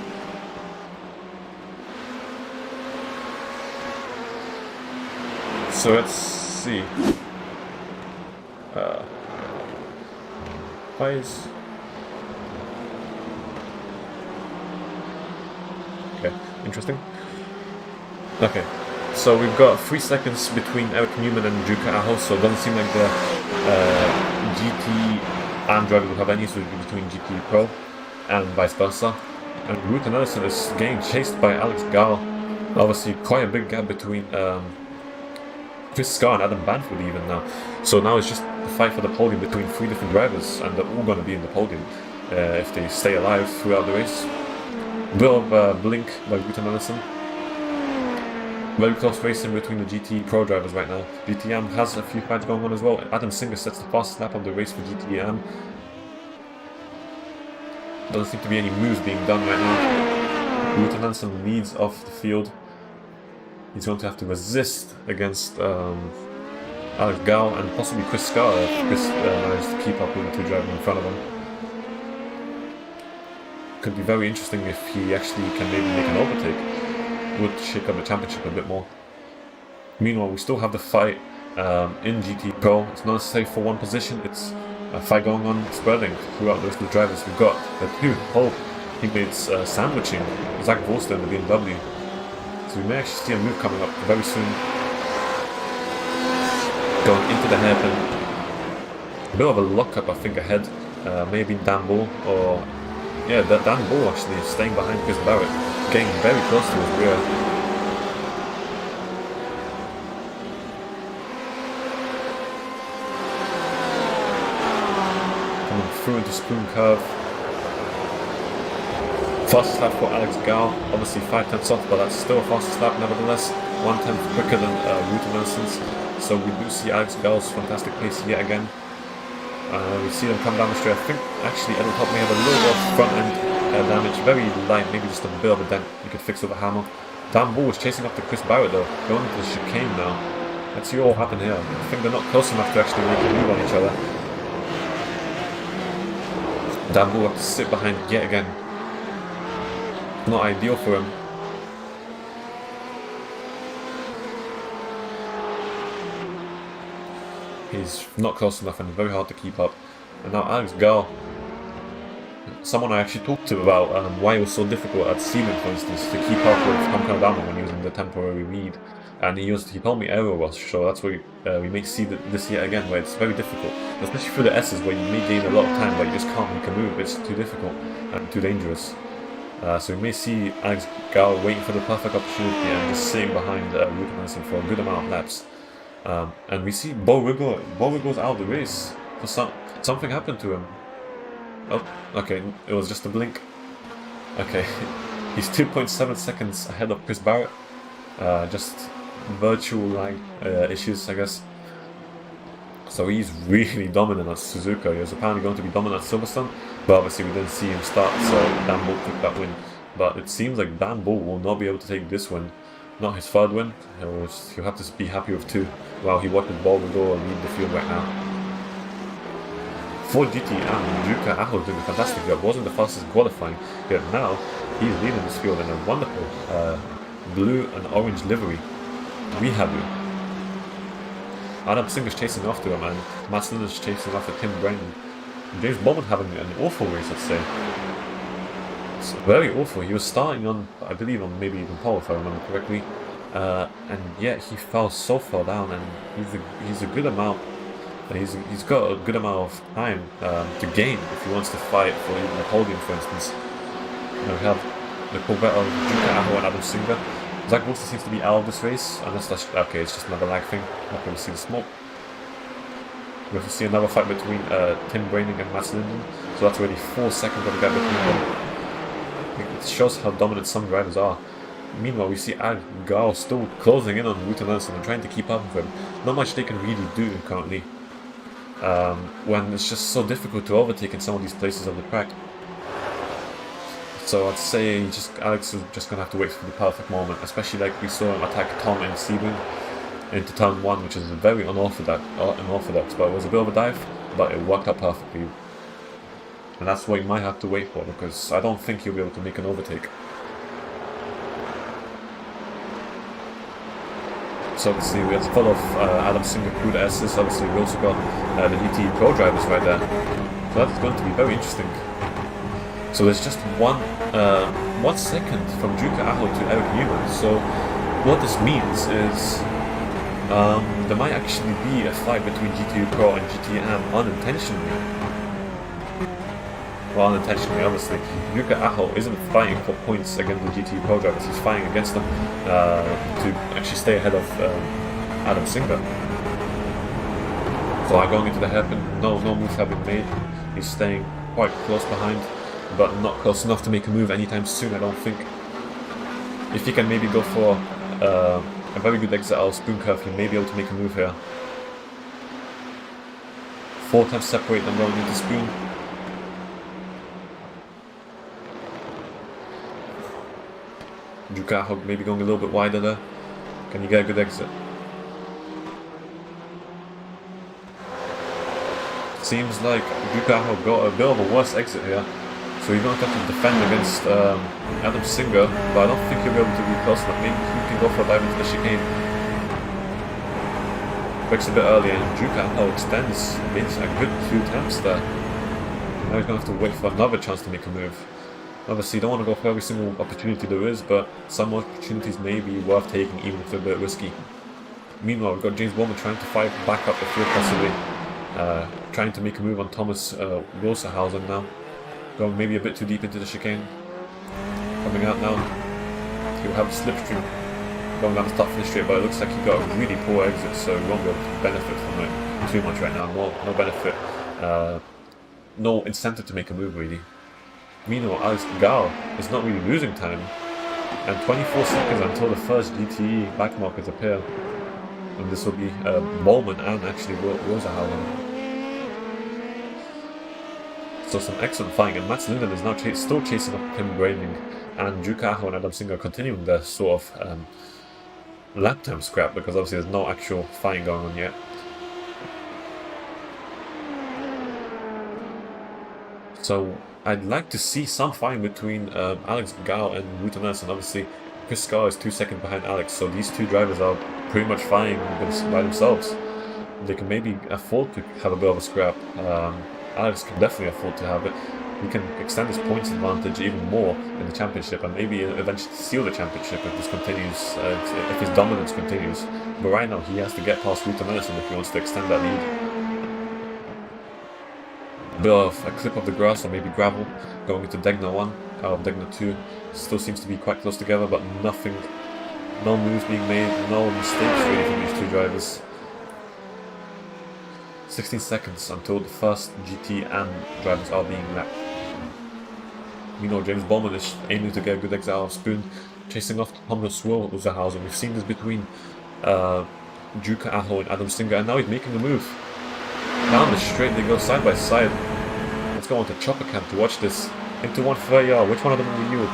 So let's see. Why is... Okay, interesting. Okay, so we've got 3 seconds between Eric Newman and Juka Aho, so it doesn't seem like the GT and driver will have any issue between GT Pro and vice versa. And Ruth Ellison is getting chased by Alex Gall. Obviously, quite a big gap between Chris Scar and Adam Banfield even now. So now it's just the fight for the podium between 3 different drivers, and they're all going to be in the podium if they stay alive throughout the race. Bit of blink by Ruth Ellison. Very close racing between the GT Pro drivers right now. GTM has a few fights going on as well. Adam Singer sets the fastest lap of the race for GTM. Doesn't seem to be any moves being done right now. Ruth Ellison leads off the field. He's going to have to resist against Alex Gall and possibly Chris Scar if Chris managed to keep up with the 2 drivers in front of him. Could be very interesting if he actually can maybe make an overtake. Would shake up the championship a bit more. Meanwhile, we still have the fight in GT Pro. It's not necessarily for one position, it's a fight going on spreading throughout the rest of the drivers. We've got the 2 Hope teammates sandwiching Zach Wolster in the BMW. So we may actually see a move coming up very soon. Going into the hairpin. A bit of a lockup, I think, ahead. Maybe Dan Bull or... Yeah, Dan Bull actually staying behind Chris Barrett. Getting very close to his rear. Coming through into Spoon Curve. Fastest lap for Alex Gall, obviously 5 tenths off, but that's still a fastest lap nevertheless. 1 tenth quicker than Ruth Nelson's. So we do see Alex Gall's fantastic pace yet again. We see them come down the straight. I think actually Edward Hopp may have a little bit of front end damage, very light, maybe just a bit of a dent you could fix with a hammer. Dan Bull is chasing after Chris Barrett though, going into the chicane now. Let's see what will happen here. I think they're not close enough to actually make a move on each other. Dan Bull will have to sit behind yet again. Not ideal for him. He's not close enough and very hard to keep up. And now Alex Gall, someone I actually talked to about why it was so difficult at Seaman, for instance, to keep up with Tom Kanadama when he was in the temporary lead. And he told me aero rush, so that's where we may see this yet again, where it's very difficult, especially for the S's, where you may gain a lot of time, but you just can't make a move. It's too difficult and too dangerous. So we may see Alex Gall waiting for the perfect opportunity and just sitting behind Ruth Nelson for a good amount of laps. And we see Bo Rigo's out of the race. For something happened to him. Oh, okay, it was just a blink. Okay, he's 2.7 seconds ahead of Chris Barrett. Just virtual line issues, I guess. So he's really dominant at Suzuka. He was apparently going to be dominant at Silverstone, but obviously we didn't see him start, so Dan Bull took that win. But it seems like Dan Bull will not be able to take this win. Not his 3rd win. He'll have to be happy with 2 while he watches Ball go and lead the field right now. For GT and Juka Aho doing a fantastic job. Wasn't the fastest qualifying, yet now he's leading this field in a wonderful blue and orange livery. Rehabu. Adam Singer's chasing after him, and Matt Linden's chasing after Tim Brennan. James Bowman having an awful race, I'd say. It's very awful. He was starting on, I believe, on maybe even pole, if I remember correctly. And yet he fell so far down, and he's a good amount. He's got a good amount of time to gain if he wants to fight for even the podium, for instance. You know, we have the Corvette of Suzuka and Adam Singer. Zach Wilson seems to be out of this race, unless that's okay. It's just another lag thing. Not going to see the smoke. We have to see another fight between Tim Braining and Matt Linden. So that's already 4 seconds of the gap between them. It shows how dominant some drivers are. Meanwhile, we see Alex Gao still closing in on Wouter Nelson and trying to keep up with him. Not much they can really do currently, when it's just so difficult to overtake in some of these places of the track. So I'd say Alex is just going to have to wait for the perfect moment, especially like we saw him attack Tom and Sebring into turn 1, which is very unorthodox, but it was a bit of a dive, but it worked out perfectly. And that's what you might have to wait for, because I don't think he'll be able to make an overtake. So obviously we have full of Adam Singer crew S's. Obviously we also got the GT Pro drivers right there. So that's going to be very interesting. So there's just 1 second from Juka Aho to Eric Newman. So what this means is there might actually be a fight between GT Pro and GTM unintentionally. Well, unintentionally, obviously. Yuka Aho isn't fighting for points against the GT Pro drivers, he's fighting against them to actually stay ahead of Adam Singer. So going into the hairpin, no moves have been made. He's staying quite close behind, but not close enough to make a move anytime soon, I don't think. If he can maybe go for a very good exit out of Spoon Curve, he may be able to make a move here. 4 times separate them going into Spoon. Jukaho maybe going a little bit wider there. Can you get a good exit? Seems like Jukaho got a bit of a worse exit here. So he's going to have to defend against Adam Singer, but I don't think he'll be able to be close enough. Maybe he can go for a dive into the chicane. Breaks a bit early, and Jukaho extends, gains a good 2 attempts there. Now he's going to have to wait for another chance to make a move. Obviously, you don't want to go for every single opportunity there is, but some opportunities may be worth taking, even if they're a bit risky. Meanwhile, we've got James Bowman trying to fight back up the field possibly. Trying to make a move on Thomas Wilserhausen now. Going maybe a bit too deep into the chicane. Coming out now. He'll have a slipstream going down the start finish straight, but it looks like he got a really poor exit, so he won't be able to benefit from it too much right now. No benefit. No incentive to make a move really. Meanwhile, Alex Gao is not really losing time, and 24 seconds until the first GTE backmarkers appear, and this will be Bowman and actually Rosenhausen. So some excellent fighting, and Matt Linden is now still chasing up Tim Braining, and Jukaho and Adam Singer continuing their sort of lap time scrap, because obviously there's no actual fighting going on yet. So I'd like to see some fighting between Alex Gao and Wouter Nelson. Obviously, Chris Gao is 2 seconds behind Alex, so these 2 drivers are pretty much fighting by themselves. They can maybe afford to have a bit of a scrap. Alex can definitely afford to have it. He can extend his points advantage even more in the championship, and maybe eventually steal the championship if this continues, if his dominance continues. But right now, he has to get past Wouter Nelson if he wants to extend that lead. Bit of a clip of the grass or maybe gravel going into Degna 1 out of Degna 2. Still seems to be quite close together, but nothing, no moves being made, no mistakes really from these 2 drivers. 16 seconds until the first GTM drivers are being lapped. Meanwhile, James Bowman is aiming to get a good exit out of Spoon, chasing off Thomas Wilserhausen. We've seen this between Juka Aho and Adam Singer, and now he's making a move. Down the straight, they go side by side. Let's go on to Chopper Camp to watch this. Into 130R, which one of them will yield?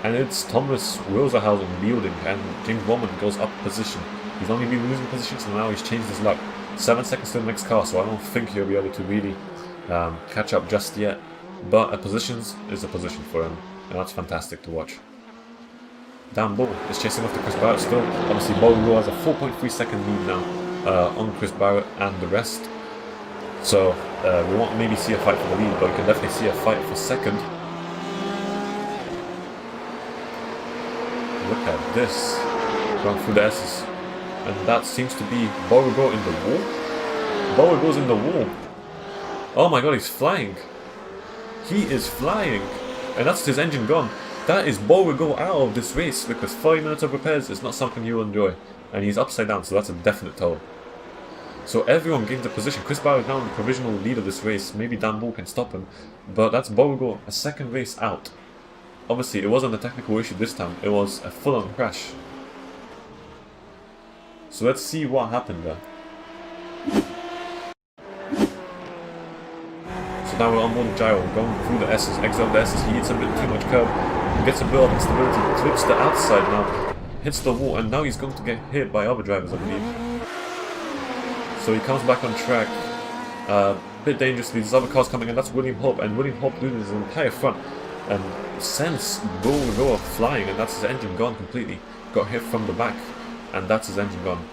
And it's Thomas Wilserhausen yielding, and James Bowman goes up position. He's only been losing position, so now he's changed his luck. 7 seconds to the next car, so I don't think he'll be able to really catch up just yet. But a position is a position for him, and that's fantastic to watch. Dan Bull is chasing after Chris Barrett still. Obviously, Beauregard has a 4.3 second lead now on Chris Barrett and the rest. So we won't maybe see a fight for the lead, but we can definitely see a fight for second. Look at this, going through the S's, and that seems to be Beauregard in the wall. Beauregard's in the wall. Oh my god, he's flying. He is flying, and that's his engine gone. That is Beauregard out of this race because 30 minutes of repairs is not something you'll enjoy, and he's upside down, so that's a definite toll. So everyone gains a position. Chris Barrett is now the provisional lead of this race. Maybe Dan Bull can stop him, but that's Beauregard, a second race out. Obviously, it wasn't a technical issue this time, it was a full-on crash. So let's see what happened there. So now we're on board the gyro, going through the S's, exit the S's, he hits a bit too much curb, gets a bit of instability, clips the outside now, hits the wall, and now he's going to get hit by other drivers, I believe. So he comes back on track, a bit dangerously. There's other cars coming in, that's William Hope, and William Hope loses his entire front and sends Beauregard flying, and that's his engine gone completely. Got hit from the back, and that's his engine gone.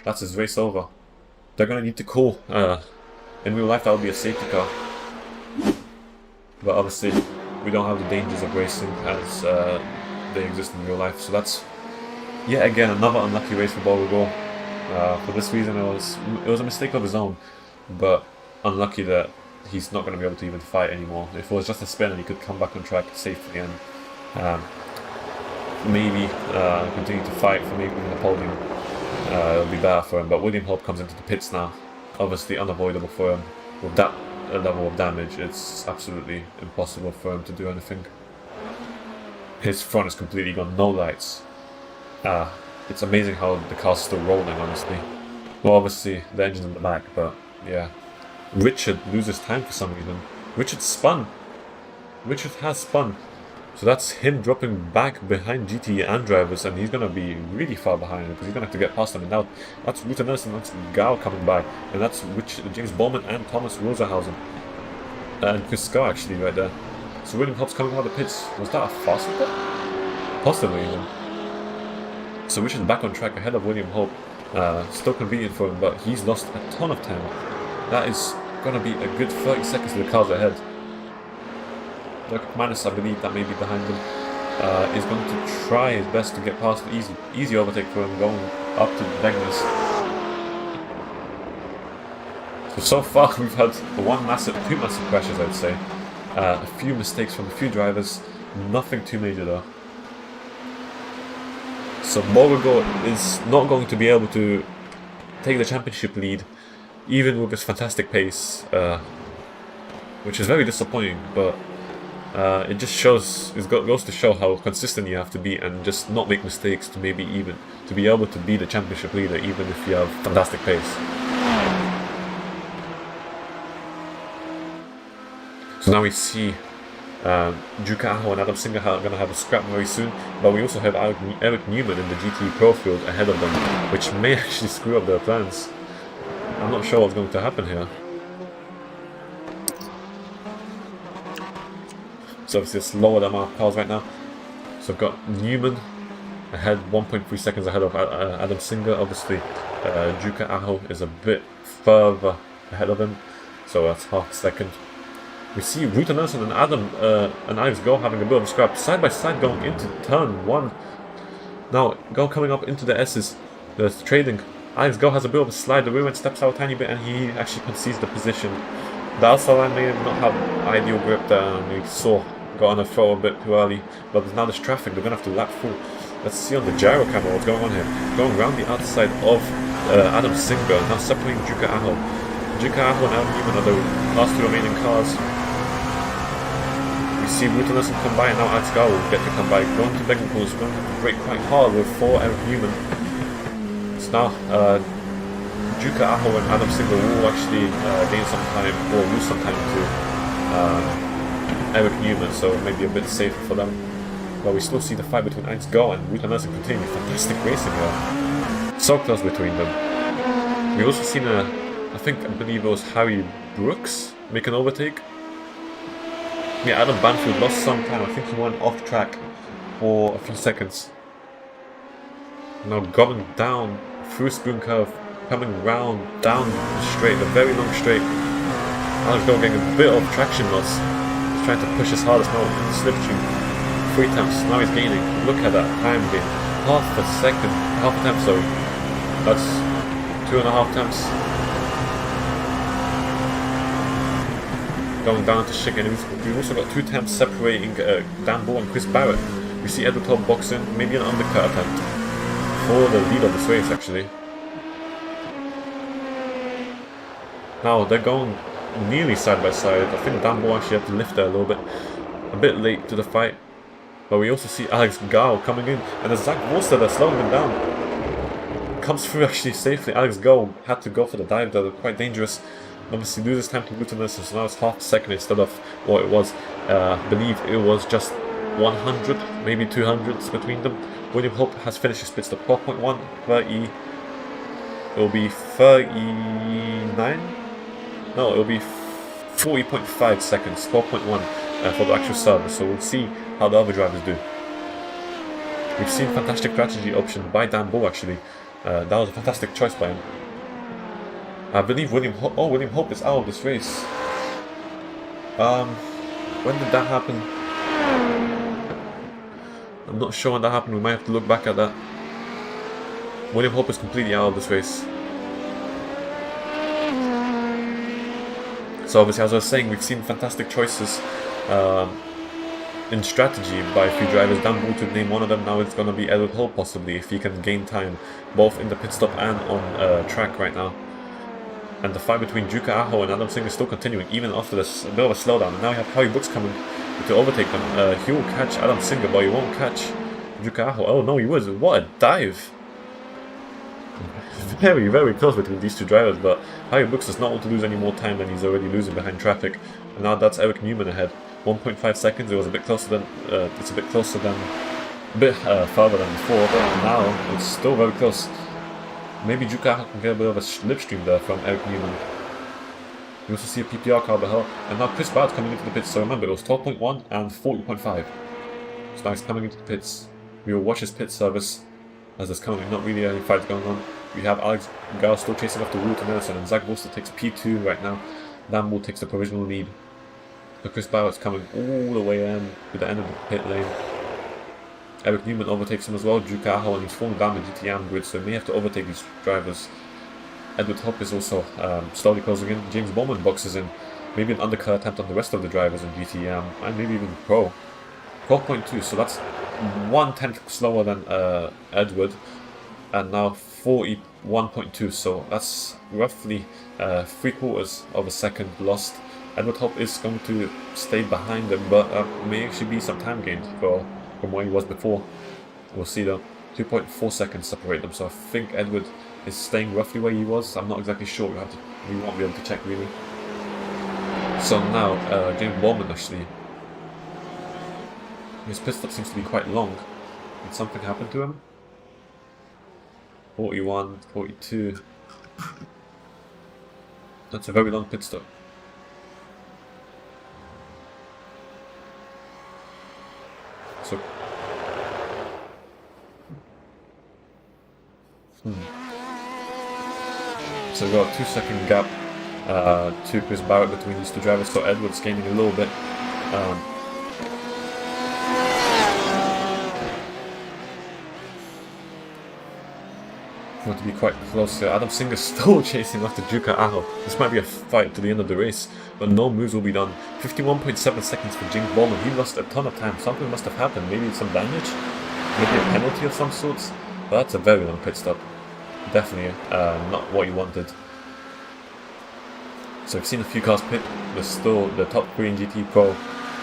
That's his race over. They're gonna need to call. In real life, that would be a safety car. But obviously, we don't have the dangers of racing as they exist in real life. So that's yet again another unlucky race for Beauregard. For this reason, it was a mistake of his own, but unlucky that he's not going to be able to even fight anymore. If it was just a spin and he could come back on track safely and maybe continue to fight for maybe the podium, it'll be better for him. But William Hope comes into the pits now. Obviously unavoidable for him. With that level of damage, it's absolutely impossible for him to do anything. His front is completely gone, no lights. It's amazing how the car's still rolling, honestly. Well, obviously the engine's in the back, but yeah. Richard loses time for some reason. Richard spun. Richard has spun. So that's him dropping back behind GT and drivers, and he's going to be really far behind because he's going to have to get past them. And now that's Rita Nelson, that's Gao coming by, and that's James Bowman and Thomas Rosenhausen. And Chris Scar actually right there. So William Hope's coming out of the pits. Was that a fast pit? Possibly even. So Richard's back on track ahead of William Hope. Still convenient for him, but he's lost a ton of time. That is going to be a good 30 seconds to the cars ahead. Manus, I believe, that may be behind him, is going to try his best to get past the easy overtake for him, going up to Degness. So far we've had two massive crashes, I'd say. A few mistakes from a few drivers, nothing too major though. So Beauregard is not going to be able to take the championship lead, even with this fantastic pace, which is very disappointing, but it just goes to show how consistent you have to be and just not make mistakes to maybe even to be able to be the championship leader, even if you have fantastic pace. So now we see Juka Aho and Adam Singer are going to have a scrap very soon, but we also have Eric Newman in the GT Pro field ahead of them, which may actually screw up their plans. I'm not sure what's going to happen here. So obviously it's lower than our cars right now. So I've got Newman ahead, 1.3 seconds ahead of Adam Singer. Obviously Juka Aho is a bit further ahead of him, so that's half a second. We see Ruta Nelson and Adam and Ives Go having a bit of a scrap, side by side going into turn 1. Now Go coming up into the S's, the trading. Ives Go has a bit of a slide, the rear end steps out a tiny bit and he actually concedes the position. The outside line may not have ideal grip there, and we got on a throw a bit too early, but now there's traffic, they're going to have to lap full. Let's see on the gyro camera what's going on here. Going around the outside of Adam Singer, now separating Juka Aho. Juka Aho and Adam Newman are the last two remaining cars. We see Ruta Nelson come by, and now Atsgar will get to come by. Going to Becken Pools, going to have to brake quite hard with 4 Eric Newman. So now Juka Aho and Adam Singer will actually gain some time, or lose some time to Eric Newman, so maybe a bit safer for them. But we still see the fight between Atsgar and Ruta Nelson continue. Fantastic racing here. So close between them. We've also seen I believe it was Harry Brooks make an overtake. Yeah, Adam Banfield lost some time. I think he went off track for a few seconds. Now going down through spoon curve, coming round, down the straight, a very long straight. Alex Go getting a bit of traction loss. He's trying to push his hardest now in the slipstream. 3 times, now he's gaining. Look at that time gain. Half a time, sorry. That's 2.5 times. Going down to Shigan. We've also got 2 times separating Dan Ball and Chris Barrett. We see Edward Hope boxing, maybe an undercut attempt for the lead of this race actually. Now they're going nearly side by side. I think Dan Ball actually had to lift there a bit late to the fight. But we also see Alex Gao coming in, and there's Zach Wolster that's slowing him down. Comes through actually safely. Alex Gao had to go for the dive there, quite dangerous. Obviously loses time to Luton, so now it's half a second instead of what it was. I believe it was just 100, maybe 200s between them. William Hope has finished his pit stop 12.1, 30. It will be 39? No, it will be 40.5 seconds, 12.1 for the actual service. So we'll see how the other drivers do. We've seen fantastic strategy option by Dan Bull actually. That was a fantastic choice by him. I believe William Hope is out of this race. When did that happen? I'm not sure when that happened. We might have to look back at that. William Hope is completely out of this race. So obviously, as I was saying, we've seen fantastic choices in strategy by a few drivers. Dan Bull to name one of them. Now it's going to be Edward Hope possibly, if he can gain time, both in the pit stop and on track right now. And the fight between Juka Aho and Adam Singh is still continuing, even after this bit of a slowdown. And now we have Harry Brooks coming to overtake them. He will catch Adam Singh, but he won't catch Juka Aho. Oh no, he was. What a dive! Very, very close between these two drivers, but Harry Brooks does not want to lose any more time than he's already losing behind traffic. And now that's Eric Newman ahead. 1.5 seconds. It was a bit closer than. It's a bit closer than. A bit further than before, but now it's still very close. Maybe Juka can get a bit of a slipstream there from Eric Newman. You also see a PPR car behind, and now Chris Barrett's coming into the pits. So remember, it was 12.1 and 40.5. So now he's coming into the pits. We will watch his pit service as there's currently not really any fights going on. We have Alex Gao still chasing after Walter Nelson, and Zach Wolster takes P2 right now. Dan Bull takes the provisional lead. But Chris Barrett's coming all the way in to the end of the pit lane. Eric Newman overtakes him as well, Juka Aho, and he's falling down the GTM grid, so he may have to overtake these drivers. Edward Hope is also slowly closing in. James Bowman boxes in. Maybe an undercut attempt on the rest of the drivers in GTM, and maybe even Pro. 12.2, so that's 1/10 slower than Edward, and now 41.2, so that's roughly 3/4 of a second lost. Edward Hope is going to stay behind him, but may actually be some time gained from where he was before. We'll see though. 2.4 seconds separate them, so I think Edward is staying roughly where he was. I'm not exactly sure. We won't be able to check really. So now James Bowman actually. His pit stop seems to be quite long. Did something happen to him? 41, 42. That's a very long pit stop. So, so we've got a 2-second gap to Chris Barrett between these two drivers, so Edward's gaining a little bit. Going to be quite close here. Adam Singh is still chasing after Juka Aho. This might be a fight to the end of the race, but no moves will be done. 51.7 seconds for James Bowman. He lost a ton of time. Something must have happened. Maybe some damage, maybe a penalty of some sorts. But that's a very long pit stop. Definitely not what you wanted. So I've seen a few cars pit. There's still the top 3 in GT Pro,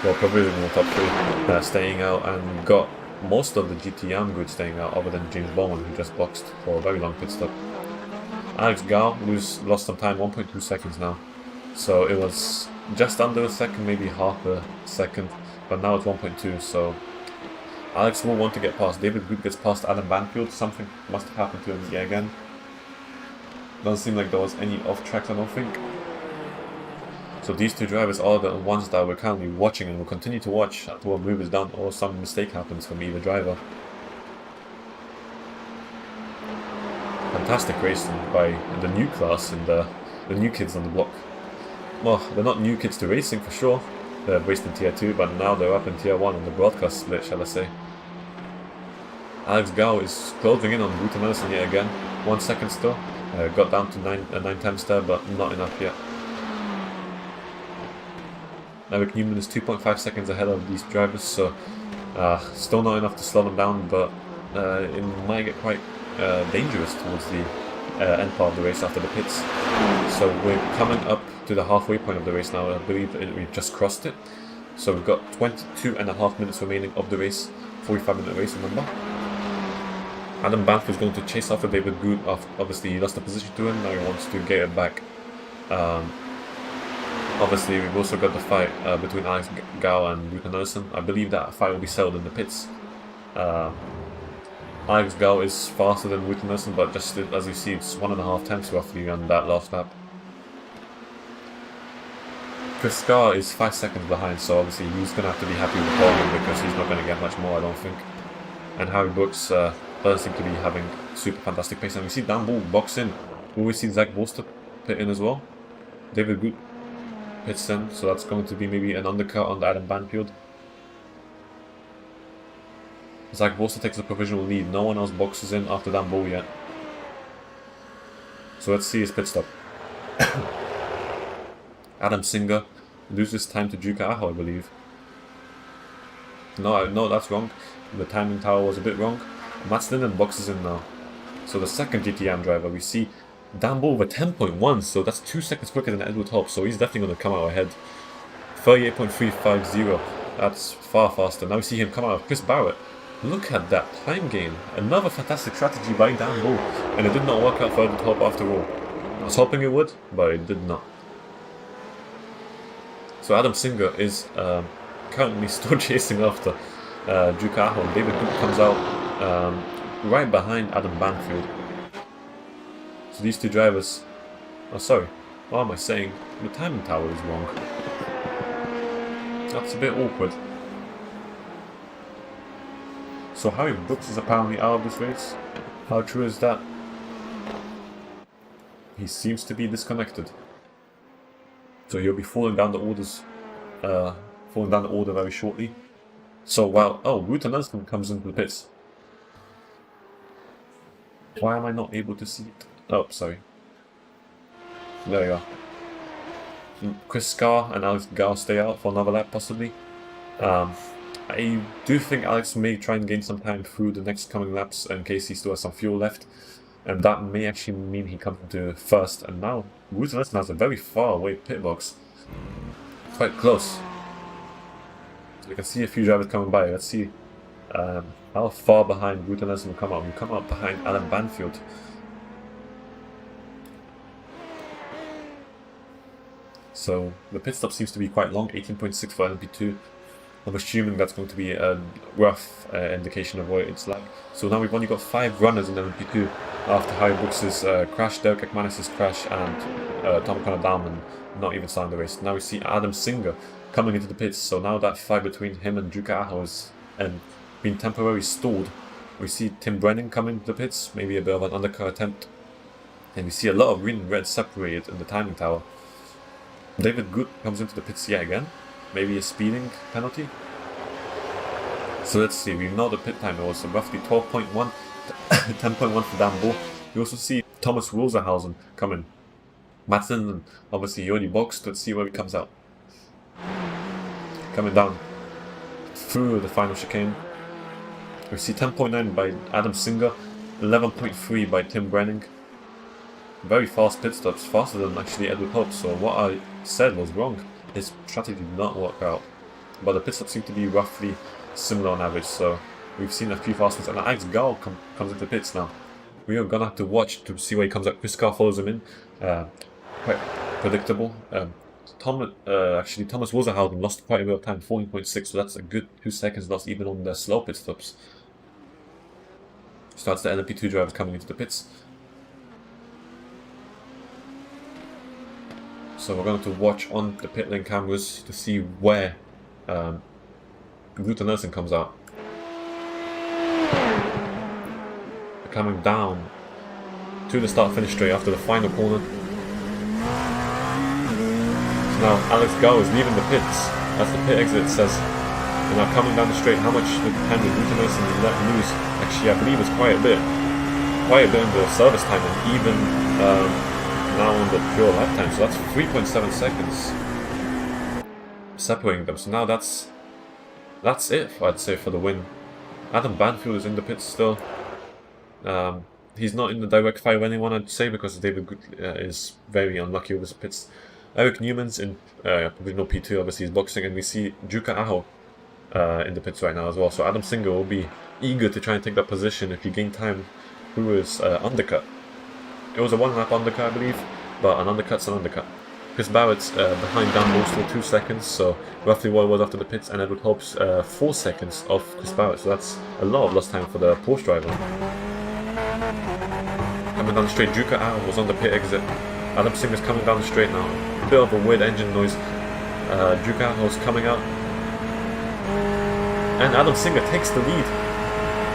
well, provisional top 3 staying out, and got most of the GTM grid staying out, other than James Bowman, who just boxed for a very long pit stop. Alex Gao lost some time, 1.2 seconds now. So it was just under a second, maybe half a second, but now it's 1.2. So Alex will want to get past. David Good gets past Adam Banfield. Something must have happened to him yet again. Doesn't seem like there was any off tracks, I don't think. So these two drivers are the ones that we're currently watching and will continue to watch until a move is done or some mistake happens from either driver. Fantastic racing by the new class and the new kids on the block. Well, they're not new kids to racing for sure. They're raced in Tier 2, but now they're up in Tier 1 on the broadcast split, shall I say. Alex Gao is closing in on Guter Nelson yet again. 1 second still. Got down to 9 times there, but not enough yet. Eric Newman is 2.5 seconds ahead of these drivers, so still not enough to slow them down, but it might get quite dangerous towards the end part of the race after the pits. So we're coming up to the halfway point of the race now. I believe we've just crossed it. So we've got 22.5 minutes remaining of the race. 45-minute race, remember. Adam Banfield is going to chase after David Good. Obviously, he lost the position to him. Now he wants to get it back. Obviously, we've also got the fight between Alex Gao and Guter Nelson. I believe that fight will be settled in the pits. Alex Gao is faster than Guter Nelson, but just as you see, it's 1.5 tenths roughly on that last lap. Chris Scar is 5 seconds behind, so obviously he's going to have to be happy with the podium because he's not going to get much more, I don't think. And Harry Brooks doesn't seem to be having super fantastic pace. And we see Dan Bull box in. Will we see Zach Bolster pit in as well? David Good pits in, so that's going to be maybe an undercut on the Adam Banfield. Zach Bolster takes a provisional lead. No one else boxes in after Dan Bull yet. So let's see his pit stop. Adam Singer loses time to Juka Aho, I believe. No, that's wrong. The timing tower was a bit wrong. Mats Linden boxes in now. So the second GTM driver, we see Dan Bull with 10.1, so that's 2 seconds quicker than Edward Hobbs, so he's definitely going to come out ahead. 38.350, that's far faster. Now we see him come out of Chris Barrett. Look at that time gain. Another fantastic strategy by Dan Bull, and it did not work out for Edward Hobbs after all. I was hoping it would, but it did not. So Adam Singer is currently still chasing after Juka Aho, and David Good comes out right behind Adam Banfield. So these two drivers... Oh, sorry. What am I saying? The timing tower is wrong. That's a bit awkward. So Harry Brooks is apparently out of this race. How true is that? He seems to be disconnected. So he'll be falling down the orders, very shortly. So while Guter Nelson comes into the pits. Why am I not able to see it? Oh, sorry. There you are. Chris Scar and Alex Gao stay out for another lap, possibly. I do think Alex may try and gain some time through the next coming laps in case he still has some fuel left. And that may actually mean he comes into first. And now, Guter Nelson has a very far away pit box. Quite close. So we can see a few drivers coming by. Let's see how far behind Guter Nelson will come out. We'll come out behind Adam Banfield. So the pit stop seems to be quite long, 18.6 for LMP2. I'm assuming that's going to be a rough indication of what it's like. So now we've only got 5 runners in LMP2 after Harry Brooks' crash, Derek Ekmanis' crash, and Tom Connor-Dowman not even starting the race. Now we see Adam Singer coming into the pits, so now that fight between him and Juka Aho has been temporarily stalled. We see Tim Brennan coming into the pits, maybe a bit of an undercut attempt. And we see a lot of green and red separated in the timing tower. David Good comes into the pits yet again. Maybe a speeding penalty. So let's see, we know the pit time was roughly 12.1, 10.1 for Dan Bull. We also see Thomas Rosenhausen coming. Madsen, obviously he already boxed, let's see where he comes out. Coming down through the final chicane. We see 10.9 by Adam Singer, 11.3 by Tim Brenning. Very fast pit stops, faster than actually Edward Hobbs, so what I said was wrong. His strategy did not work out. But the pit stops seem to be roughly similar on average, so we've seen a few fast ones. And Alex Gao comes into pits now. We are gonna have to watch to see where he comes out. Chris Carr follows him in. Quite predictable. Thomas Rosenhausen lost quite a bit of time, 14.6, so that's a good 2 seconds lost even on the slow pit stops. So that's the LMP2 drivers coming into the pits. So we're going to watch on the pit lane cameras to see where Ruta Nelson comes out. They're coming down to the start-finish straight after the final corner. So now Alex Gao is leaving the pits. That's the pit exit, it says. And now coming down the straight, how much time did Ruta Nelson let lose? Actually, I believe it's quite a bit. Quite a bit in the service time, and even now on the pure lap time. So that's 3.7 seconds separating them. So now that's it, I'd say, for the win. Adam Banfield is in the pits still. He's not in the direct fight with anyone, I'd say, because David is very unlucky with his pits. Eric Newman's in provisional P2, obviously he's boxing, and we see Juka Aho in the pits right now as well. So Adam Singer will be eager to try and take that position if he gain time through his undercut. It was a 1 lap undercut, I believe, but an undercut's an undercut. Chris Barrett's behind Dan Bull still 2 seconds, so roughly what it was after the pits, and Edward Hope's 4 seconds off Chris Barrett, so that's a lot of lost time for the Porsche driver. Coming down the straight, Juka Aho was on the pit exit. Adam Singer's coming down the straight now. A bit of a weird engine noise. Juka Aho's coming out. And Adam Singer takes the lead.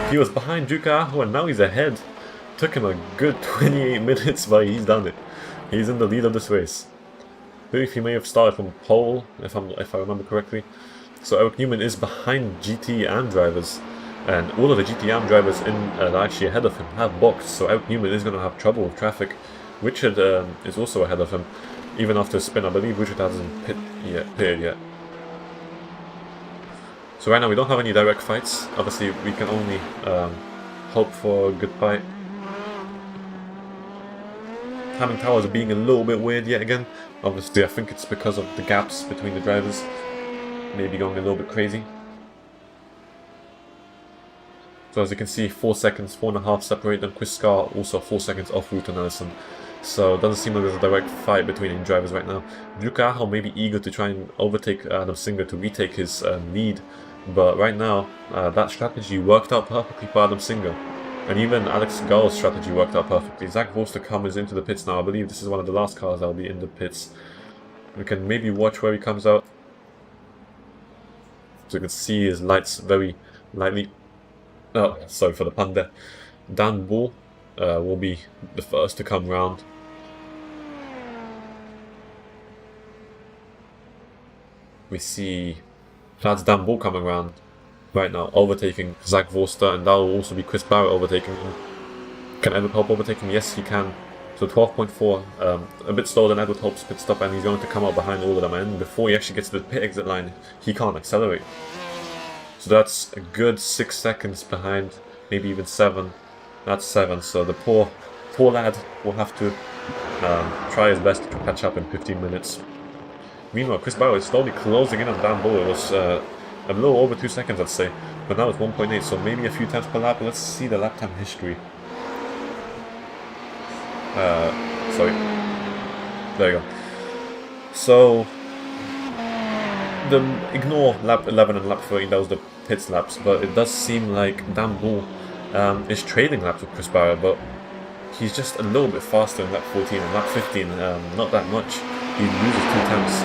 He was behind Juka Aho and now he's ahead. Took him a good 28 minutes, but he's done it. He's in the lead of this race. I believe he may have started from pole, if I remember correctly. So Eric Newman is behind GT&AM drivers, and all of the GT&AM drivers that are actually ahead of him have boxed. So Eric Newman is going to have trouble with traffic. Richard is also ahead of him, even after a spin. I believe Richard hasn't pitted yet. So right now we don't have any direct fights. Obviously we can only hope for a good fight. Timing towers are being a little bit weird yet again. Obviously I think it's because of the gaps between the drivers. Maybe going a little bit crazy. So as you can see, 4 seconds, 4.5 separate them. Chris Scar also 4 seconds off Ruta Nelson. So it doesn't seem like there's a direct fight between any drivers right now. Juka Aho may be eager to try and overtake Adam Singer to retake his lead. But right now, that strategy worked out perfectly for Adam Singer. And even Alex Gao's strategy worked out perfectly. Zach Voster is into the pits now. I believe this is one of the last cars that will be in the pits. We can maybe watch where he comes out. So you can see his lights very lightly. Oh, sorry for the pun there. Dan Bull will be the first to come round. We see that's Dan Bull coming round right now, overtaking Zach Vorster, and that will also be Chris Barrett overtaking him. Can Edward Hope overtake him? Yes, he can. So 12.4, a bit slower than Edward Hope's pit stop, and he's going to come out behind all of them. And before he actually gets to the pit exit line, he can't accelerate. So that's a good 6 seconds behind, maybe even 7. That's 7. So the poor lad will have to try his best to catch up in 15 minutes. Meanwhile, Chris Barrow is slowly closing in on Dan Bull. It was a little over 2 seconds, I'd say, but now it's 1.8, so maybe a few times per lap. Let's see the lap time history. Sorry. There you go. So, ignore lap 11 and lap 13, that was the pits laps, but it does seem like Dan Bull is trading laps with Chris Barrow, but he's just a little bit faster in lap 14 and lap 15, not that much. He loses 2 tenths.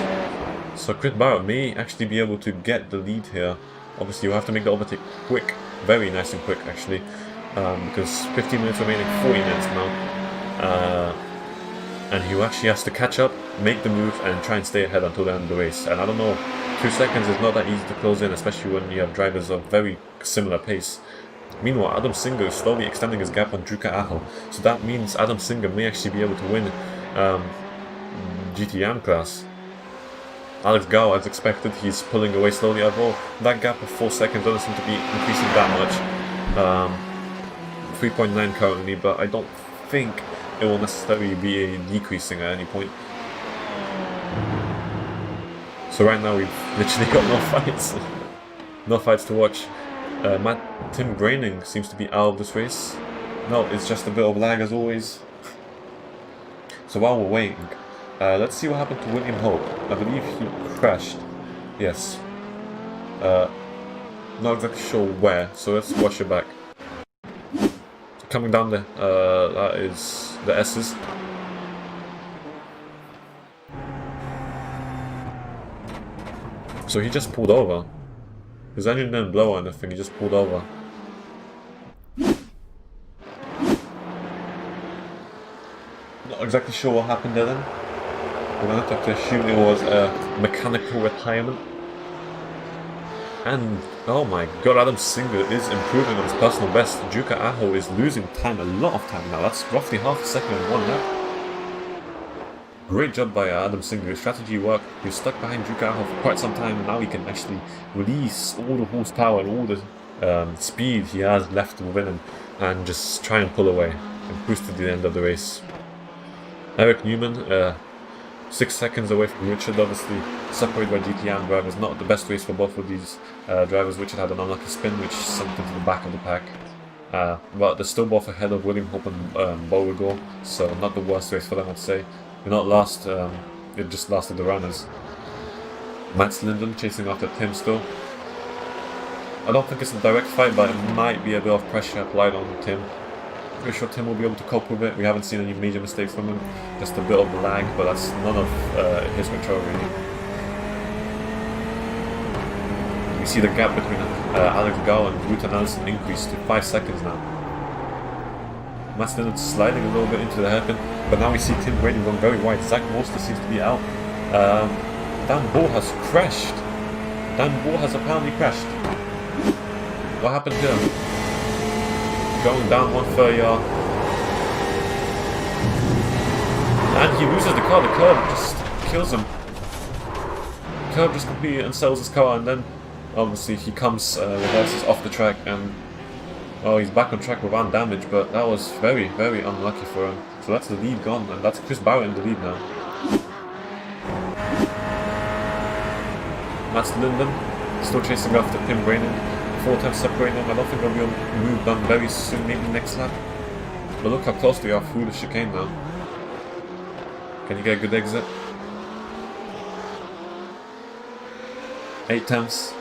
So Chris Barrett may actually be able to get the lead here. Obviously you have to make the overtake quick, very nice and quick actually, because 15 minutes remaining, 40 minutes now. And he actually has to catch up, make the move, and try and stay ahead until the end of the race. And I don't know, 2 seconds is not that easy to close in, especially when you have drivers of very similar pace. Meanwhile, Adam Singer is slowly extending his gap on Juka Aho, so that means Adam Singer may actually be able to win GT&AM class. Alex Gao, as expected, he's pulling away slowly, although that gap of 4 seconds doesn't seem to be increasing that much. 3.9 currently, but I don't think it will necessarily be decreasing at any point. So right now we've literally got no fights. No fights to watch. Tim Graining seems to be out of this race. No, it's just a bit of lag as always. So while we're waiting, let's see what happened to William Hope. I believe he crashed. Yes. Not exactly sure where, so let's watch it back. Coming down there, that is the S's. So he just pulled over. His engine didn't blow or anything, he just pulled over. Not exactly sure what happened there then. We're going to have to assume it was a mechanical retirement. And, oh my god, Adam Singer is improving on his personal best. Juka Aho is losing time, a lot of time now. That's roughly half a second in one lap. Great job by Adam Singer. His strategy worked. He was stuck behind Juka Aho for quite some time. Now he can actually release all the horsepower and all the speed he has left within him and just try and pull away and boost to the end of the race. Eric Newman, 6 seconds away from Richard, obviously separated by GTM drivers. Not the best race for both of these drivers. Richard had an unlucky spin which sent him to the back of the pack. But they're still both ahead of William Hope and Beauregard, so not the worst race for them, I'd say. They're not last, it just lasted the runners. Mats Linden chasing after Tim still. I don't think it's a direct fight, but it might be a bit of pressure applied on Tim. Pretty sure Tim will be able to cope with it. We haven't seen any major mistakes from him. Just a bit of lag, but that's none of his control really. We see the gap between Alex Gao and Ruta Nelson increase to 5 seconds now. Mats Linden sliding a little bit into the hairpin, but now we see Tim Brady going very wide. Zach Morster seems to be out. Dan Bull has crashed. Dan Bull has apparently crashed. What happened here? Going down 130R. And he loses the car. The curb just kills him. The curb just completely unsettles his car, and then obviously he comes, reverses off the track, and well, he's back on track without damage, but that was very, very unlucky for him. So that's the lead gone, and that's Chris Barrett in the lead now. Mats Linden still chasing after Tim Braynon. 4 times separating them. I don't think they'll be able to move done very soon, maybe next lap. But look how close they are through the chicane now. Can you get a good exit? 8 tenths.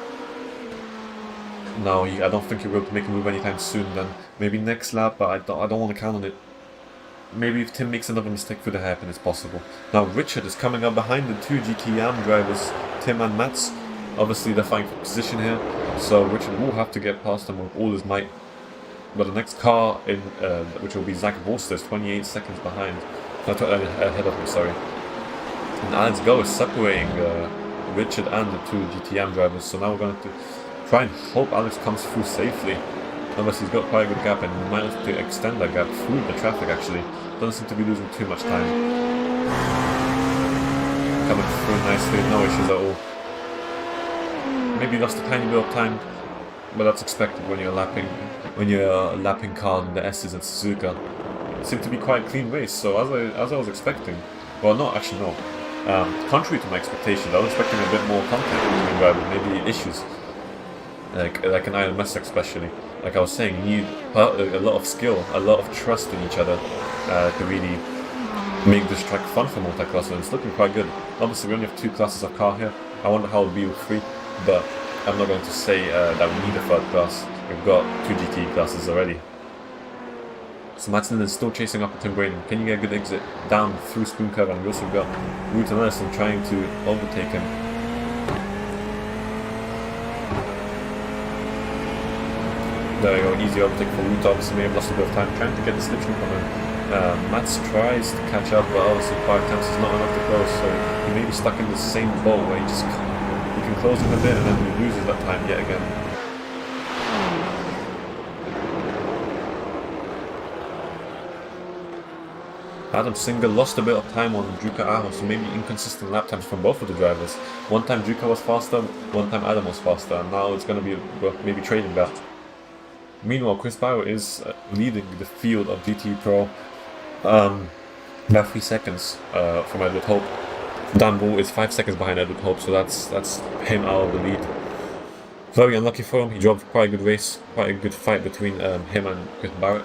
No, I don't think he'll be able to make a move anytime soon then. Maybe next lap, but I don't want to count on it. Maybe if Tim makes another mistake through the hairpin, it's possible. Now Richard is coming up behind the 2 GTM drivers, Tim and Mats. Obviously they're fighting for position here, so Richard will have to get past them with all his might. But the next car, in which will be Zach Vorster, is 28 seconds behind. Ahead of him, sorry. And Alex Go is separating Richard and the 2 GTM drivers, so now we're going to try and hope Alex comes through safely. Unless he's got quite a good gap, and he might have to extend that gap through the traffic actually. Doesn't seem to be losing too much time. Coming through nicely, no issues at all. Maybe lost a tiny bit of time, but that's expected when you're lapping car in the S's and Suzuka. It seemed to be quite a clean race, so as I was expecting. Well, no, actually no. Contrary to my expectations, I was expecting a bit more contact between drivers, maybe issues. Like an Iron Mess especially. Like I was saying, you need a lot of skill, a lot of trust in each other to really make this track fun for multi-class, and it's looking quite good. Obviously we only have 2 classes of car here. I wonder how it'll be with 3, but I'm not going to say that we need a 3rd class. We've got 2 GT classes already. So Mats Linden is still chasing after Tim Braynon. Can you get a good exit down through Spoon Curve? And we also got Ruta Nelson trying to overtake him. There you go, easy overtake for Ruta. Obviously may have lost a bit of time trying to get the slipstream from him. Mats tries to catch up, but obviously 5 tenths is not enough to close, so he may be stuck in the same boat where he can close him a bit and then he loses that time yet again. Adam Singer lost a bit of time on Juka Aho, so maybe inconsistent lap times from both of the drivers. One time Juka was faster, one time Adam was faster, and now it's going to be maybe trading that. Meanwhile, Chris Bauer is leading the field of GT Pro about 3 seconds from Edward Hope. Dan Bull is 5 seconds behind Edward Hope, so that's him out of the lead. Very unlucky for him. He drove quite a good race, quite a good fight between him and Chris Barrett.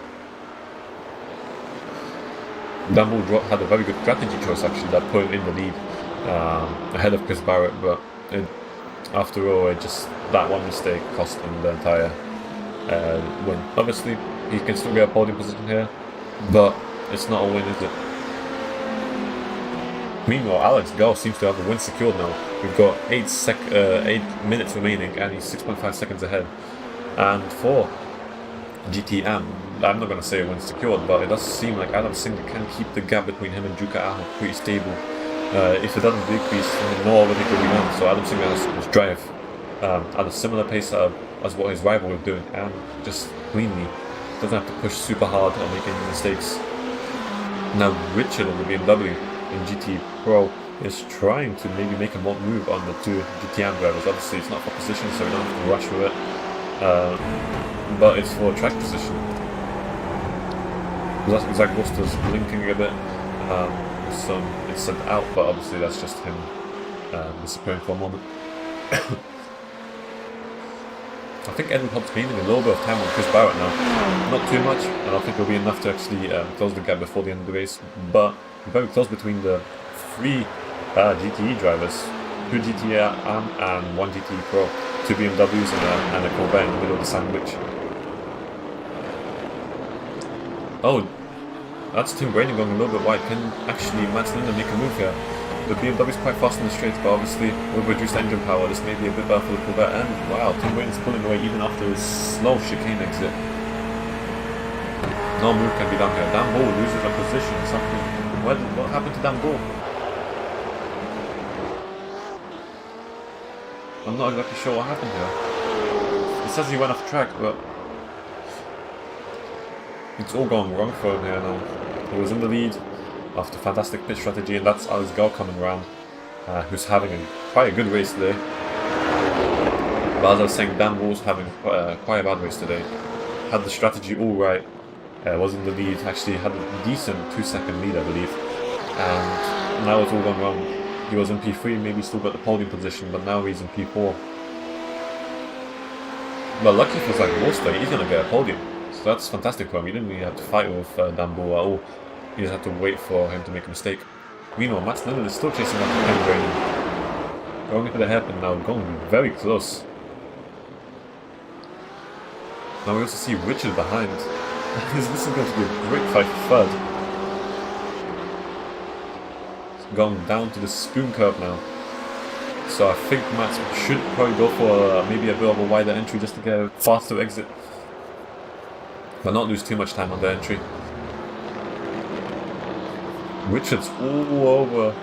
Dan Bull had a very good strategy choice actually that put him in the lead ahead of Chris Barrett, but after all, that one mistake cost him the entire win. Obviously, he can still get a podium position here, but it's not a win, is it? Meanwhile, Alex Gall seems to have the win secured now. We've got 8 minutes remaining and he's 6.5 seconds ahead. And for GTM, I'm not going to say a win secured, but it does seem like Adam Singh can keep the gap between him and Juka Aho pretty stable. If it doesn't decrease, no one will take the rebound, so Adam Singh has to drive at a similar pace as what his rival was doing, and just cleanly. Doesn't have to push super hard or make any mistakes. Now Richard in the BMW in GT Pro is trying to maybe make a move on the two GTM drivers. Obviously it's not for position, so we don't have to rush with it. But it's for track position. Zach Buster's blinking a bit. So it's sent out, but obviously that's just him disappearing for a moment. I think Edward Hobbs gaining a little bit of time on Chris Barrett now. Not too much, and I think it'll be enough to actually close the gap before the end of the race. But very close between the 3 GTE drivers, 2 GTE and 1 GTE Pro, 2 BMWs and a Corvette in the middle of the sandwich. Oh, that's Tim Brady going a little bit wide. Can actually Mats Linder make a move here? The BMW is quite fast in the straights, but obviously with reduced engine power, this may be a bit better for the Corvette. And wow, Tim Brady's pulling away even after his slow chicane exit. No move can be done here. Dan Bull loses a position. What happened to Dan Bull? I'm not exactly sure what happened here. It says he went off track, but it's all going wrong for him here now. He was in the lead after fantastic pit strategy, and that's Alex Gall coming around, who's having quite a good race today. But as I was saying, Dan Bull's having quite a bad race today. Had the strategy all right, was in the lead, actually had a decent 2-second lead I believe, and now it's all gone wrong. He was in P3, maybe still got the podium position, but now he's in P4. But lucky for Zach Buster, he's going to get a podium, so that's fantastic for him. He didn't really have to fight with Dan Bull at all. You just have to wait for him to make a mistake. Meanwhile, Mats Linder is still chasing after Tim Brady. Going into the hairpin now, going very close. Now we also see Richard behind. This is going to be a great fight for third. It's going down to the spoon curve now. So I think Mats should probably go for maybe a bit of a wider entry just to get a faster exit. But not lose too much time on the entry. Richard's all over